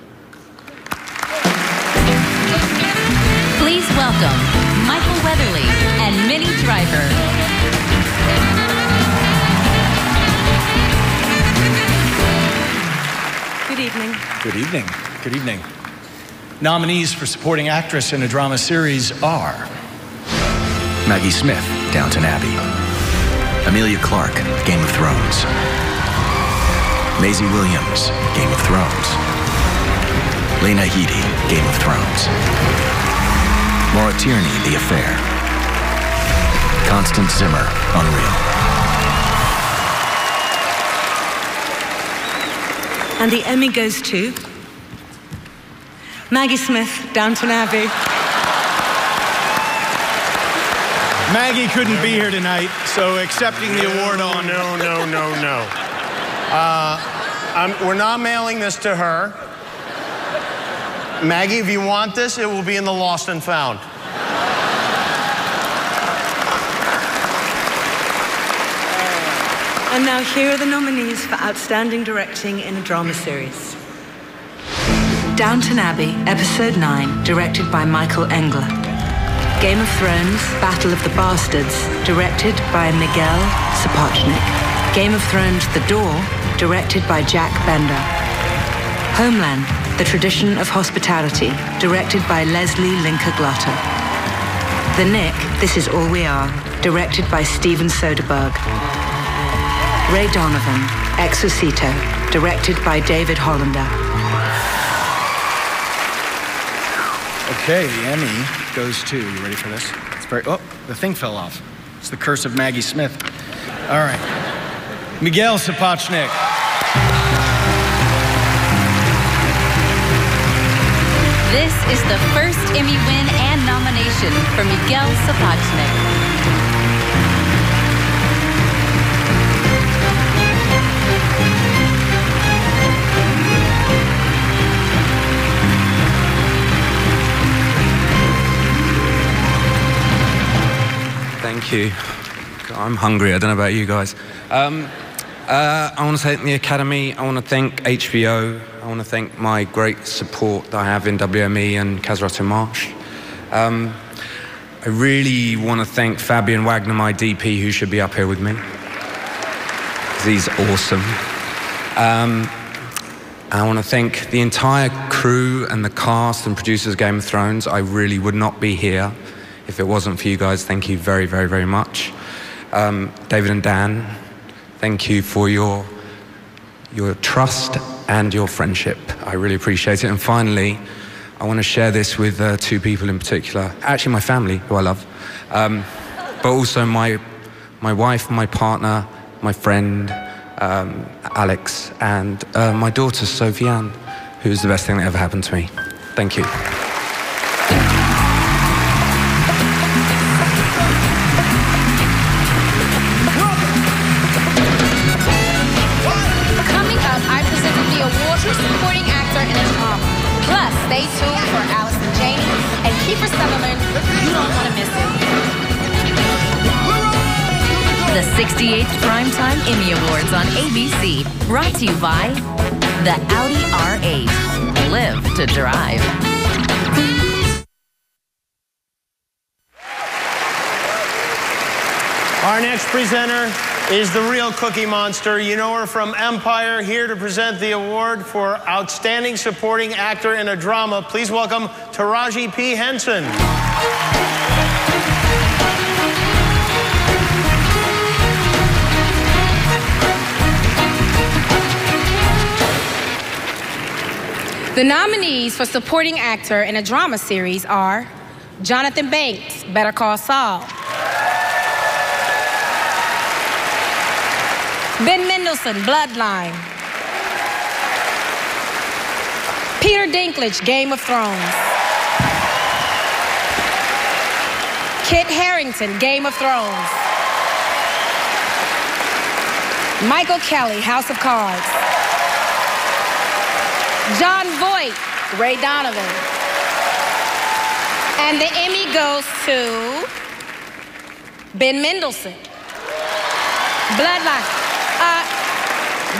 Please welcome Michael Weatherly and Minnie Driver. Good evening. Good evening. Good evening. Nominees for supporting actress in a drama series are Maggie Smith, Downton Abbey. Emilia Clarke, Game of Thrones. Maisie Williams, Game of Thrones. Lena Headey, Game of Thrones. Maura Tierney, The Affair. Constance Zimmer, Unreal. And the Emmy goes to Maggie Smith, Downton Abbey. Maggie couldn't be here tonight, so accepting the award on... No. We're not mailing this to her. Maggie, if you want this, it will be in the Lost and Found. And now here are the nominees for Outstanding Directing in a Drama Series. Downton Abbey, Episode 9, directed by Michael Engler. Game of Thrones, Battle of the Bastards, directed by Miguel Sapochnik. Game of Thrones, The Door, directed by Jack Bender. Homeland, The Tradition of Hospitality, directed by Leslie Linker Glutter. The Nick, This Is All We Are, directed by Steven Soderbergh. Ray Donovan, Exorcito, directed by David Hollander. Okay, the Emmy goes to, you ready for this? It's very, oh, the thing fell off. It's the curse of Maggie Smith. All right. Miguel Sapochnik. This is the first Emmy win and nomination for Miguel Sapochnik. Thank you. I'm hungry. I don't know about you guys. I want to thank the Academy. I want to thank HBO. I want to thank my great support that I have in WME and Kazrato Marsh. I really want to thank Fabian Wagner, my DP, who should be up here with me. He's awesome. I want to thank the entire crew and the cast and producers of Game of Thrones. I really would not be here if it wasn't for you guys. Thank you very, very, very much. David and Dan, thank you for your trust and your friendship. I really appreciate it. And finally, I want to share this with two people in particular. Actually, my family, who I love, but also my wife, my partner, my friend, Alex, and my daughter, Sofiane, who is the best thing that ever happened to me. Thank you. Coming up, I presented the award for supporting actor in a drama. Plus, stay tuned for Allison Janney and Kiefer Sutherland. You don't want to miss it. The 68th Primetime Emmy Awards on ABC. Brought to you by the Audi R8. Live to drive. Our next presenter is the real Cookie Monster. You know her from Empire, here to present the award for Outstanding Supporting Actor in a Drama. Please welcome Taraji P. Henson. The nominees for supporting actor in a drama series are Jonathan Banks, Better Call Saul; Ben Mendelsohn, Bloodline; Peter Dinklage, Game of Thrones; Kit Harington, Game of Thrones; Michael Kelly, House of Cards; John Voight, Ray Donovan. And the Emmy goes to Ben Mendelsohn, Bloodline.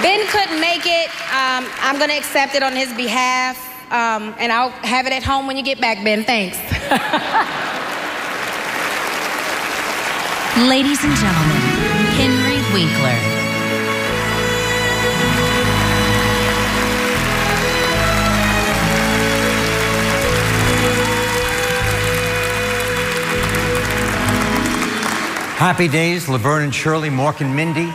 Ben couldn't make it. I'm going to accept it on his behalf, and I'll have it at home when you get back, Ben. Thanks. Ladies and gentlemen, Henry Winkler. Happy Days, Laverne and Shirley, Mork and Mindy.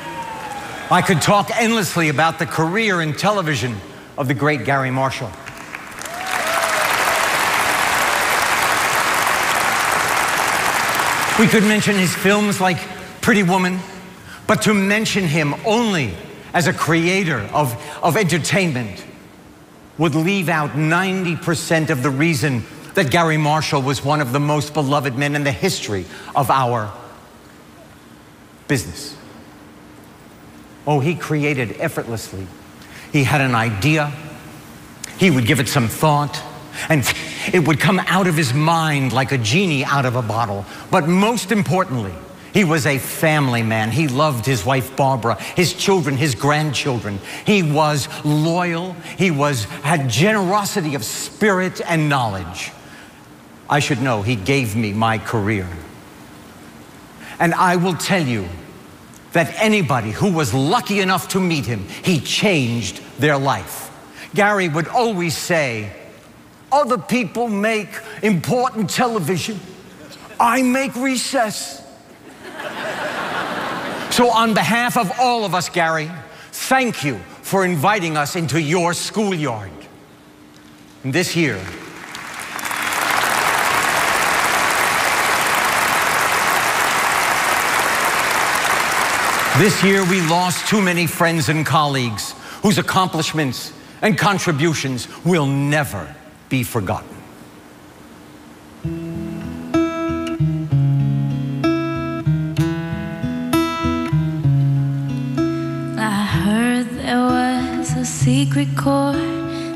I could talk endlessly about the career in television of the great Garry Marshall. We could mention his films like Pretty Woman, but to mention him only as a creator of entertainment would leave out 90% of the reason that Garry Marshall was one of the most beloved men in the history of our business. Oh, he created effortlessly. He had an idea, he would give it some thought, and it would come out of his mind like a genie out of a bottle. But most importantly, he was a family man. He loved his wife Barbara, his children, his grandchildren. He was loyal. He had generosity of spirit and knowledge. I should know, he gave me my career. And I will tell you that anybody who was lucky enough to meet him, he changed their life. Garry would always say, other people make important television. I make recess. So on behalf of all of us, Garry, thank you for inviting us into your schoolyard. And this year, we lost too many friends and colleagues whose accomplishments and contributions will never be forgotten. I heard there was a secret chord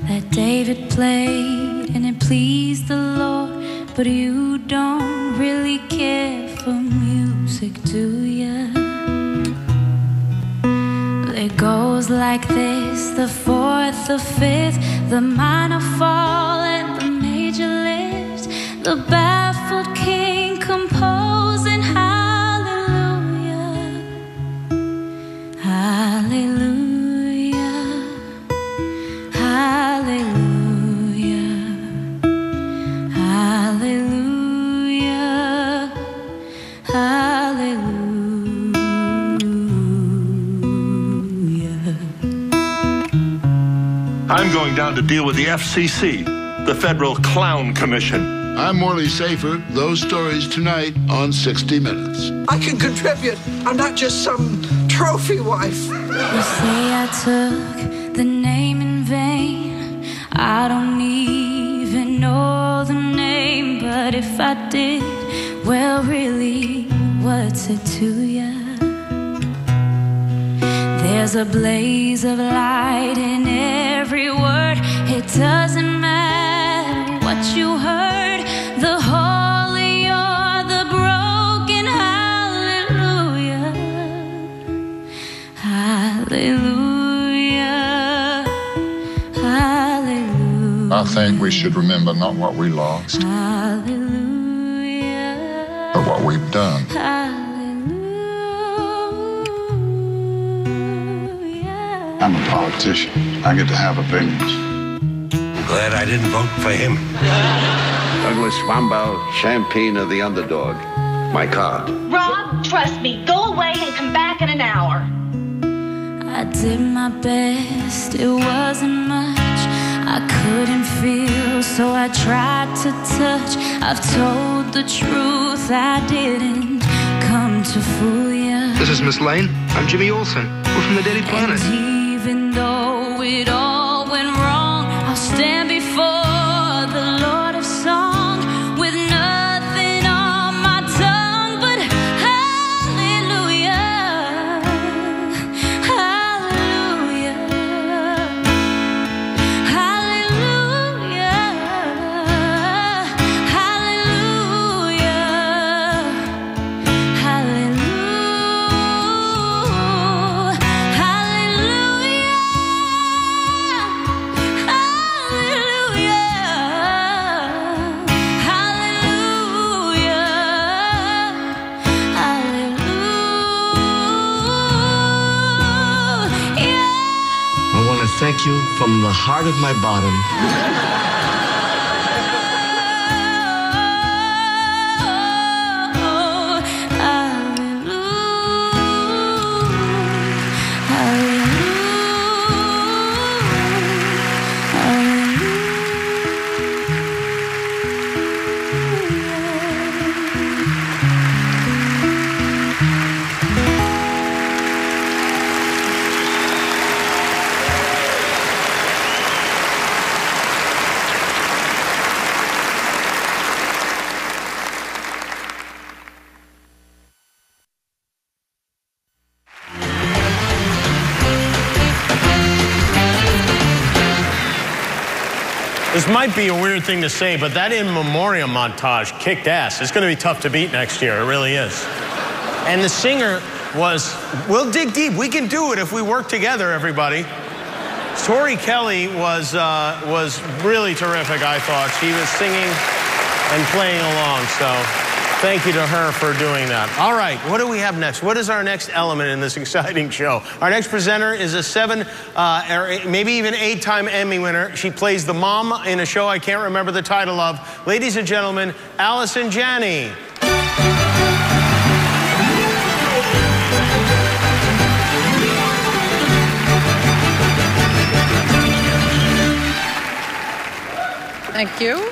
that David played and it pleased the Lord, but you don't really care for music, do ya? Let goes like this: the fourth, the fifth, the minor fall and the major lift, the baffled king composing hallelujah, hallelujah, hallelujah, hallelujah, hallelujah. I'm going down to deal with the FCC, the Federal Clown Commission. I'm Morley Safer. Those stories tonight on 60 Minutes. I can contribute. I'm not just some trophy wife. You say I took the name in vain. I don't even know the name, but if I did, well, really, what's it to ya? There's a blaze of light in every word. It doesn't matter what you heard, the holy or the broken. Hallelujah, hallelujah, hallelujah. I think we should remember not what we lost, Hallelujah, but what we've done. I'm a politician. I get to have opinions. Glad I didn't vote for him. Douglas Wambaugh, champion of the underdog. My card. Rob, trust me. Go away and come back in an hour. I did my best, it wasn't much. I couldn't feel, so I tried to touch. I've told the truth, I didn't come to fool ya. This is Miss Lane. I'm Jimmy Olsen. We're from the Daily Planet. And even though it all went wrong, I'll stand before the Lord of Song with nothing on my tongue but hallelujah, hallelujah, hallelujah, hallelujah, hallelujah. I want to thank you from the heart of my bottom. This might be a weird thing to say, but that In Memoriam montage kicked ass. It's going to be tough to beat next year. It really is. And the singer was, we'll dig deep. We can do it if we work together, everybody. Tori Kelly was really terrific, I thought. She was singing and playing along, so thank you to her for doing that. All right, what do we have next? What is our next element in this exciting show? Our next presenter is a 7, or maybe even 8-time Emmy winner. She plays the mom in a show I can't remember the title of. Ladies and gentlemen, Allison Janney. Thank you.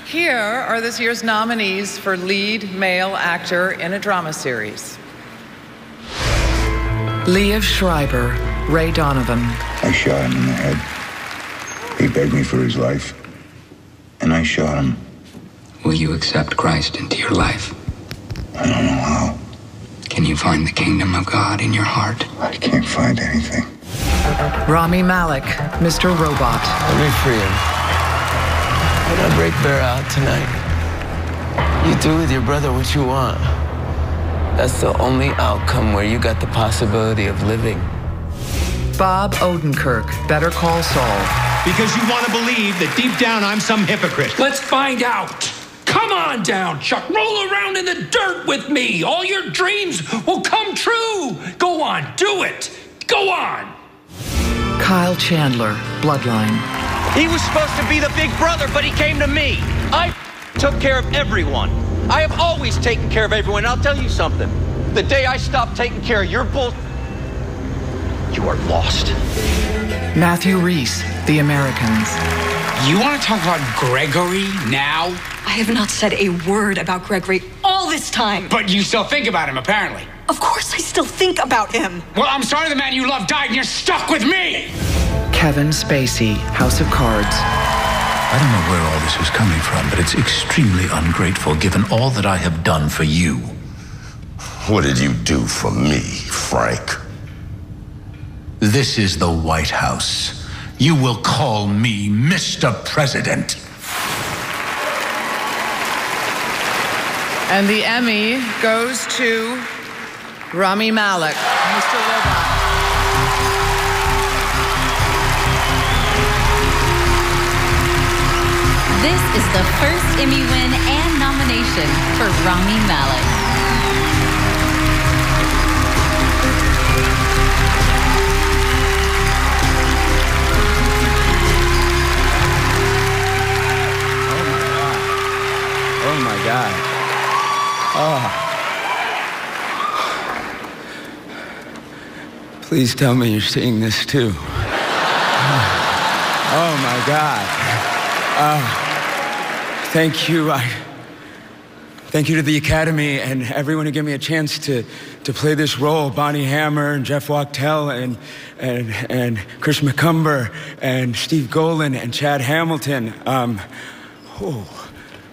Here are this year's nominees for lead male actor in a drama series. Liev Schreiber, Ray Donovan. I shot him in the head. He begged me for his life, and I shot him. Will you accept Christ into your life? I don't know how. Can you find the kingdom of God in your heart? I can't find anything. Rami Malek, Mr. Robot. Let me free him. When I break Bear out tonight, you do with your brother what you want. That's the only outcome where you got the possibility of living. Bob Odenkirk, Better Call Saul. Because you want to believe that deep down I'm some hypocrite. Let's find out. Come on down, Chuck. Roll around in the dirt with me. All your dreams will come true. Go on, do it. Go on. Kyle Chandler, Bloodline. He was supposed to be the big brother, but he came to me. I took care of everyone. I have always taken care of everyone. I'll tell you something. The day I stopped taking care of your bull, you are lost. Matthew Reese, The Americans. You want to talk about Gregory now? I have not said a word about Gregory all this time. But you still think about him, apparently. Of course I still think about him. Well, I'm sorry the man you love died and you're stuck with me. Kevin Spacey, House of Cards. I don't know where all this is coming from, but it's extremely ungrateful given all that I have done for you. What did you do for me, Frank? This is the White House. You will call me Mr. President. And the Emmy goes to Rami Malek, Mr. Robot. This is the first Emmy win and nomination for Rami Malek. Oh my God. Oh. Please tell me you're seeing this too. Oh my God. Thank you. Thank you to the Academy and everyone who gave me a chance to play this role. Bonnie Hammer and Jeff Wachtel and Chris McCumber and Steve Golan and Chad Hamilton.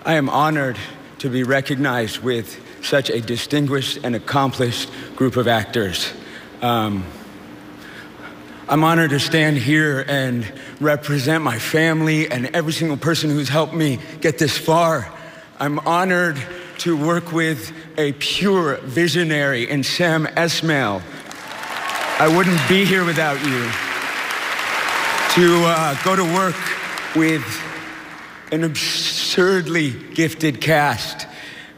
I am honored to be recognized with such a distinguished and accomplished group of actors. I'm honored to stand here and represent my family and every single person who's helped me get this far. I'm honored to work with a pure visionary in Sam Esmail. I wouldn't be here without you. To go to work with an absurdly gifted cast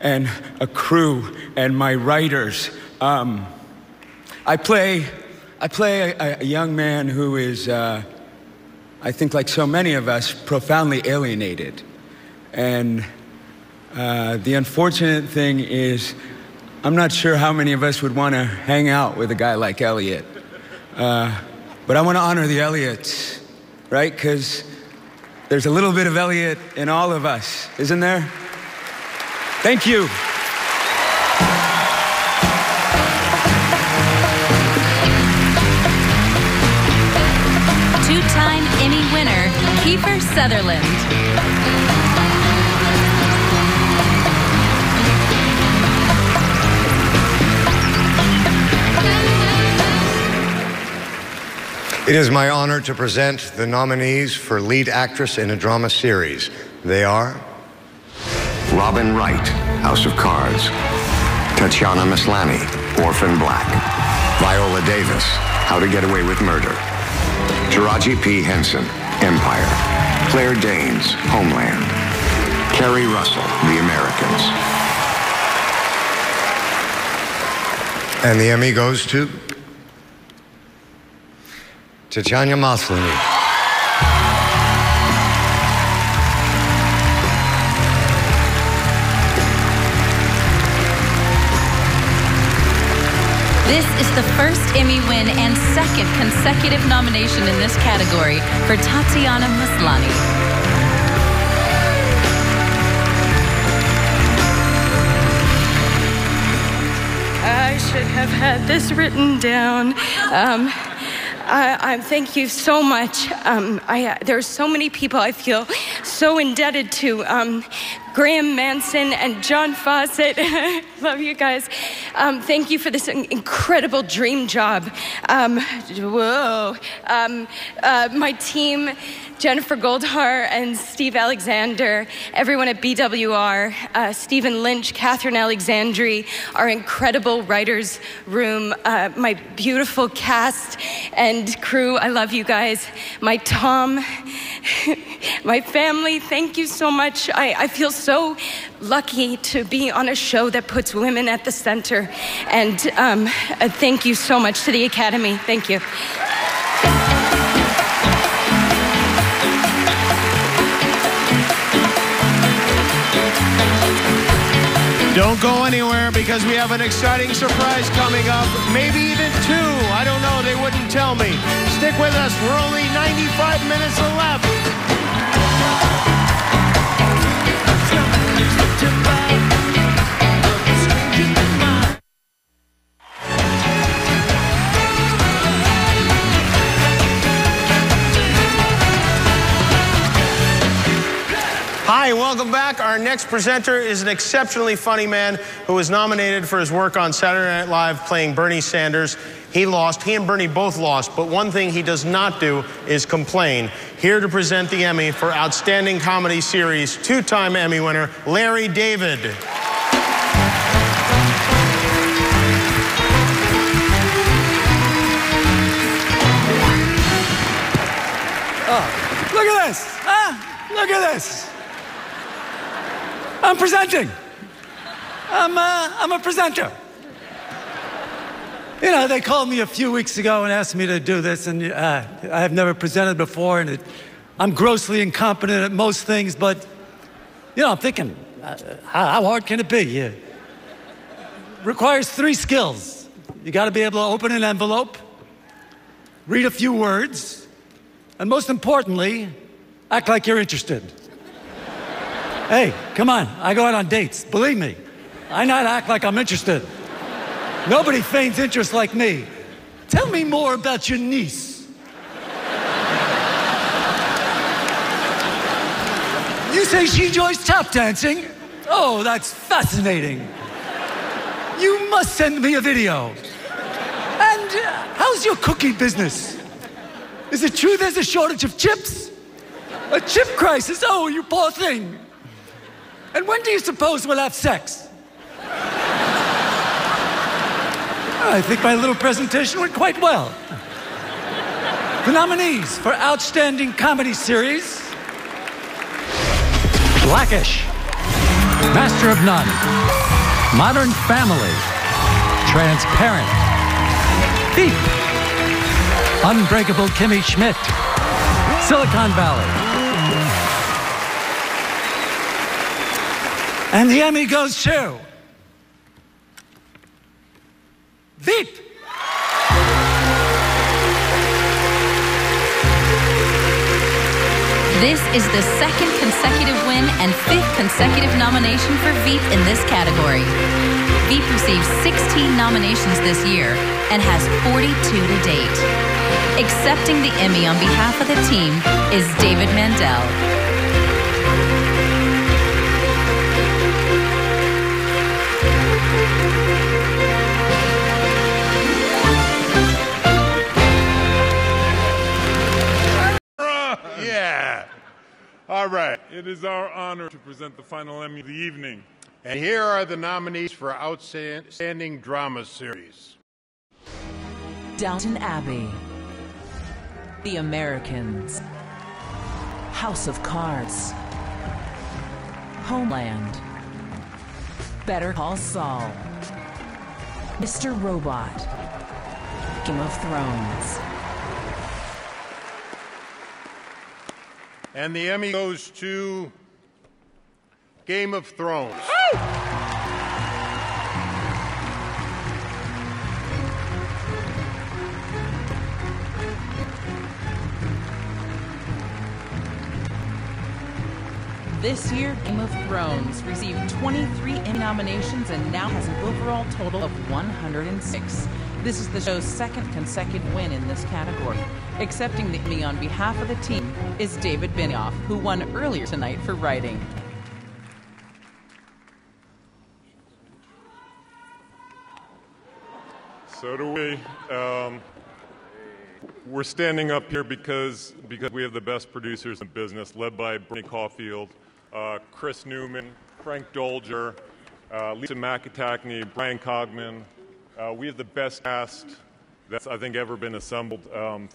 and a crew and my writers. I play a young man who is, I think like so many of us, profoundly alienated. And the unfortunate thing is, I'm not sure how many of us would want to hang out with a guy like Elliot. But I want to honor the Elliots, right? Because there's a little bit of Elliot in all of us, isn't there? Thank you. Two-time Emmy winner, Kiefer Sutherland. It is my honor to present the nominees for lead actress in a drama series. They are Robin Wright, House of Cards. Tatiana Maslany, Orphan Black. Viola Davis, How to Get Away with Murder. Taraji P. Henson, Empire. Claire Danes, Homeland. Kerry Russell, The Americans. And the Emmy goes to Tatiana Maslany. This is the first Emmy win and second consecutive nomination in this category for Tatiana Maslany. I should have had this written down. Thank you so much. There are so many people I feel so indebted to. Graham Manson and John Fawcett. Love you guys. Thank you for this incredible dream job. My team, Jennifer Goldhar and Steve Alexander, everyone at BWR, Stephen Lynch, Catherine Alexandri, our incredible writers' room, my beautiful cast and crew, I love you guys. My Tom, my family, thank you so much. I feel so lucky to be on a show that puts women at the center. And thank you so much to the Academy. Thank you. Don't go anywhere because we have an exciting surprise coming up. Maybe even two. I don't know. They wouldn't tell me. Stick with us. We're only 95 minutes left. Hi, welcome back. Our next presenter is an exceptionally funny man who was nominated for his work on Saturday Night Live playing Bernie Sanders. He lost. He and Bernie both lost, but one thing he does not do is complain. Here to present the Emmy for Outstanding Comedy Series, two-time Emmy winner, Larry David. Oh, look at this. Look at this. I'm presenting. I'm a presenter. You know, they called me a few weeks ago and asked me to do this, and I have never presented before, and I'm grossly incompetent at most things, but, you know, I'm thinking, how hard can it be? It requires 3 skills. You got to be able to open an envelope, read a few words, and most importantly, act like you're interested. Hey, come on, I go out on dates. Believe me, I not act like I'm interested. Nobody feigns interest like me. Tell me more about your niece. You say she enjoys tap dancing? Oh, that's fascinating. You must send me a video. And how's your cookie business? Is it true there's a shortage of chips? A chip crisis? Oh, you poor thing. And when do you suppose we'll have sex? I think my little presentation went quite well. The nominees for Outstanding Comedy Series: Blackish, Master of None, Modern Family, Transparent, Veep, Unbreakable Kimmy Schmidt, Silicon Valley. And the Emmy goes to Veep. This is the 2nd consecutive win and 5th consecutive nomination for Veep in this category. Veep received 16 nominations this year and has 42 to date. Accepting the Emmy on behalf of the team is David Mandel. Yeah. All right. It is our honor to present the final Emmy of the evening. And here are the nominees for Outstanding Drama Series. Downton Abbey, The Americans, House of Cards, Homeland, Better Call Saul, Mr. Robot, Game of Thrones. And the Emmy goes to Game of Thrones. This year, Game of Thrones received 23 Emmy nominations and now has an overall total of 106. This is the show's 2nd consecutive win in this category. Accepting the Emmy on behalf of the team is David Benioff, who won earlier tonight for writing. So do we. We're standing up here because we have the best producers in business, led by Bernie Caulfield, Chris Newman, Frank Dolger, Lisa McAtackney, Brian Cogman. We have the best cast that's, I think, ever been assembled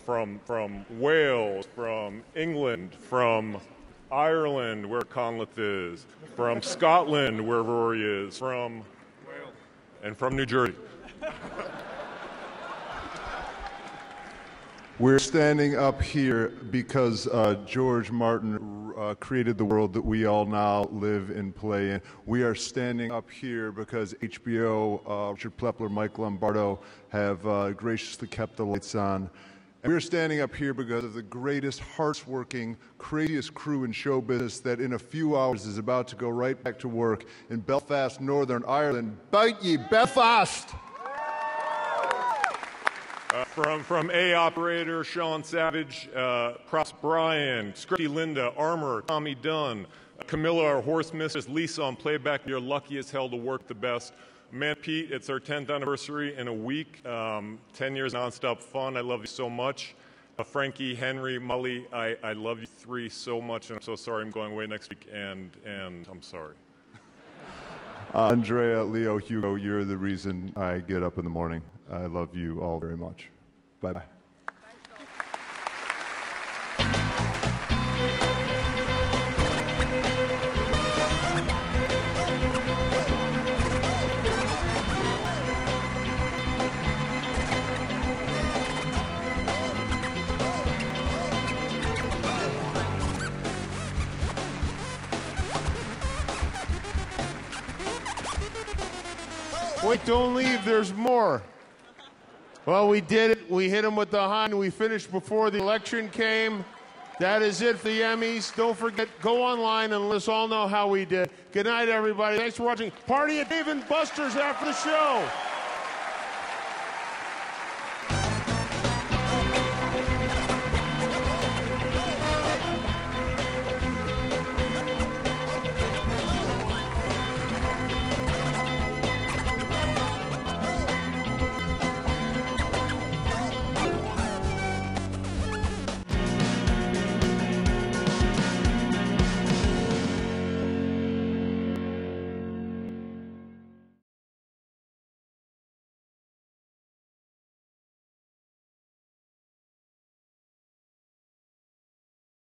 from Wales, from England, from Ireland, where Conleth is, from Scotland, where Rory is, and from New Jersey. We're standing up here because George Martin created the world that we all now live and play in. We are standing up here because HBO, Richard Plepler, Mike Lombardo have graciously kept the lights on. And we're standing up here because of the greatest, hardest-working, craziest crew in show business that in a few hours is about to go right back to work in Belfast, Northern Ireland. Bite ye, Belfast! From A Operator, Sean Savage, Props Brian, Scripty Linda, Armor, Tommy Dunn, Camilla, our horse mistress, Lisa on playback. You're lucky as hell to work the best. Man, Pete, it's our 10th anniversary in a week. 10 years nonstop fun. I love you so much. Frankie, Henry, Molly, I love you three so much, and I'm so sorry I'm going away next week, and I'm sorry. Andrea, Leo, Hugo, you're the reason I get up in the morning. I love you all very much. Bye-bye. Wait, don't leave. There's more. Well, we did it. We hit them with the high, and we finished before the election came. That is it for the Emmys. Don't forget, go online and let us all know how we did. Good night, everybody. Thanks for watching. Party at Dave & Buster's after the show.